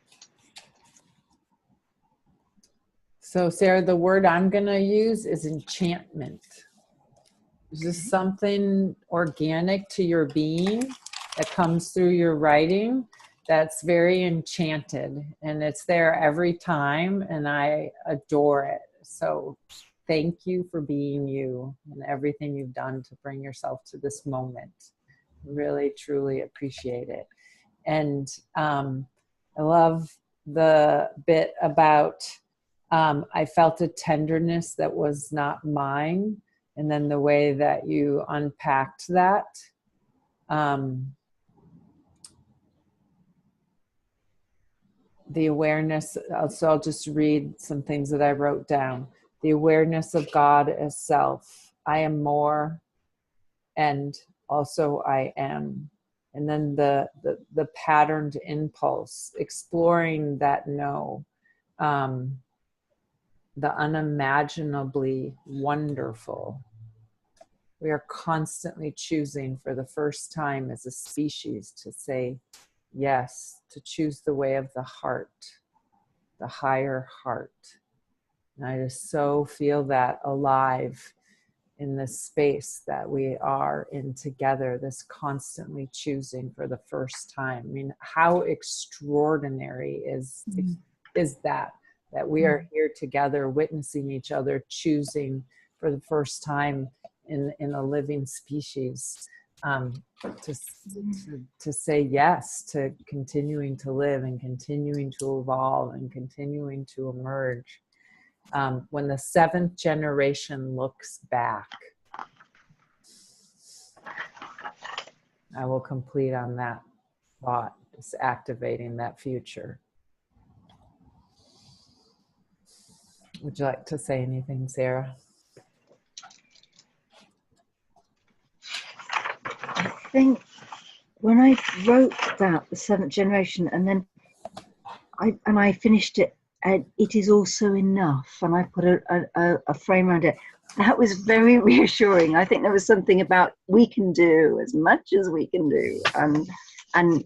So Sarah, the word I'm going to use is enchantment. Is this something organic to your being that comes through your writing that's very enchanted, and it's there every time, and I adore it. So thank you for being you and everything you've done to bring yourself to this moment. Really, truly appreciate it. And I love the bit about I felt a tenderness that was not mine, and then the way that you unpacked that. The awareness, so I'll just read some things that I wrote down. The awareness of God as self. I am more, and also I am. And then the patterned impulse, exploring that no. The unimaginably wonderful. We are constantly choosing for the first time as a species to say yes, to choose the way of the heart, the higher heart. And I just so feel that alive in this space that we are in together, this constantly choosing for the first time. I mean, how extraordinary is that we are here together, witnessing each other, choosing for the first time in a living species, to say yes to continuing to live and continuing to evolve and continuing to emerge. When the seventh generation looks back, I will complete on that thought, just activating that future. Would you like to say anything, Sarah? I think when I wrote that, the seventh generation, and then I finished it and it is also enough. And I put a frame around it. That was very reassuring. I think there was something about we can do as much as we can do, and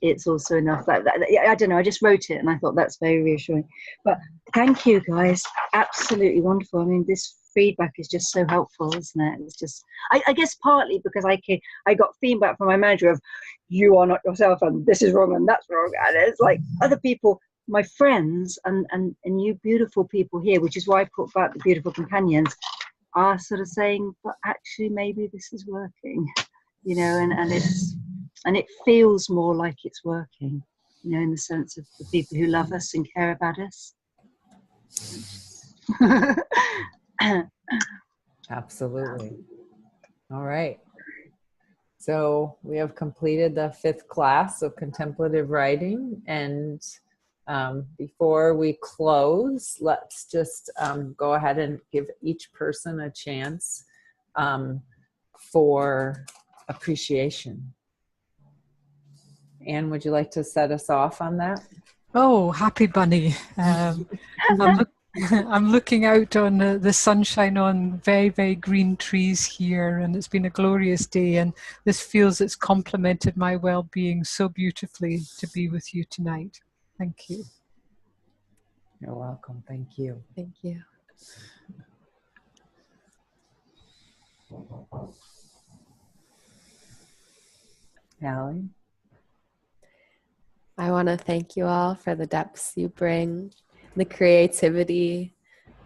it's also enough. That I don't know. I just wrote it, and I thought that's very reassuring. But thank you, guys. Absolutely wonderful. I mean, this feedback is just so helpful, isn't it? It's just, I guess, partly because I got feedback from my manager of, you are not yourself, and this is wrong, and that's wrong, and it's like other people, my friends, and you beautiful people here, which is why I put back the beautiful companions, are sort of saying, but actually maybe this is working, you know, and it feels more like it's working, you know, in the sense of the people who love us and care about us. Absolutely. All right. So we have completed the 5th class of contemplative writing, and before we close, let's just go ahead and give each person a chance for appreciation. Anne, would you like to set us off on that? Oh, happy bunny. I'm looking out on the sunshine on very, very green trees here, and it's been a glorious day, and this feels it's complemented my well-being so beautifully to be with you tonight. Thank you. You're welcome. Thank you. Thank you. Allie? I want to thank you all for the depths you bring, the creativity,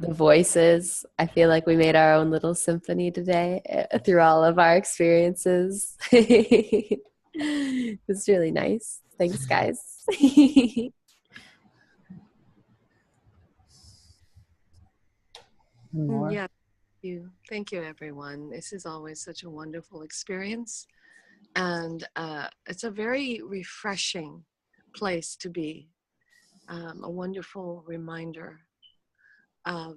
the voices. I feel like we made our own little symphony today through all of our experiences. It was really nice. Thanks, guys. More? Yeah, thank you, everyone. This is always such a wonderful experience, and it's a very refreshing place to be. A wonderful reminder of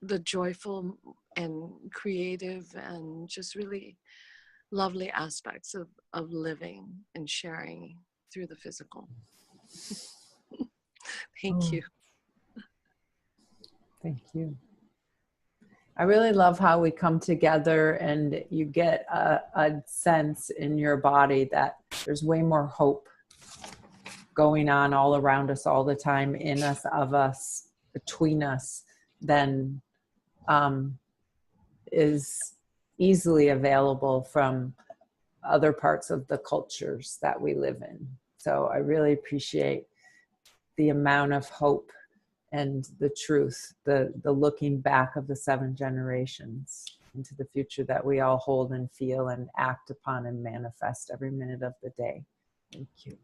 the joyful and creative and just really lovely aspects of living and sharing through the physical. Thank you. Thank you. I really love how we come together and you get a sense in your body that there's way more hope going on all around us all the time, in us, of us, between us, than is easily available from other parts of the cultures that we live in. So I really appreciate the amount of hope and the truth, the looking back of the 7 generations into the future that we all hold and feel and act upon and manifest every minute of the day. Thank you.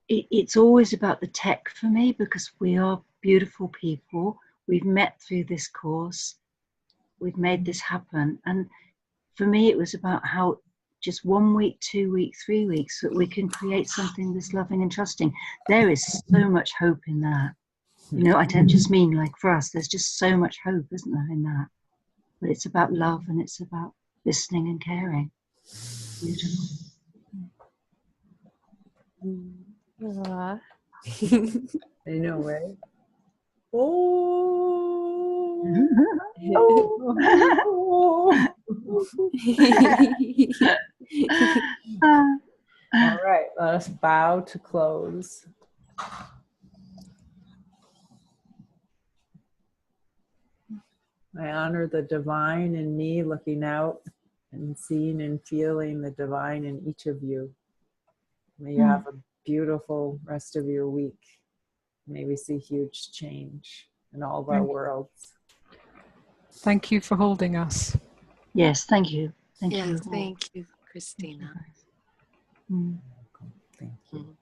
It's always about the tech for me, because we are beautiful people. We've met through this course. We've made this happen. And for me, it was about how just 1 week, 2 weeks, 3 weeks, that we can create something this loving and trusting. There is so much hope in that. You know, I don't just mean like for us, there's just so much hope, isn't there, in that? But it's about love, and it's about listening and caring. Beautiful. Aww. I know, right? Oh. All right, let us bow to close. I honor the divine in me, looking out and seeing and feeling the divine in each of you. May you have a beautiful rest of your week. May we see huge change in all of our worlds. Thank you for holding us. Yes, thank you. Thank you. Thank you, Kristina. Mm. Thank you.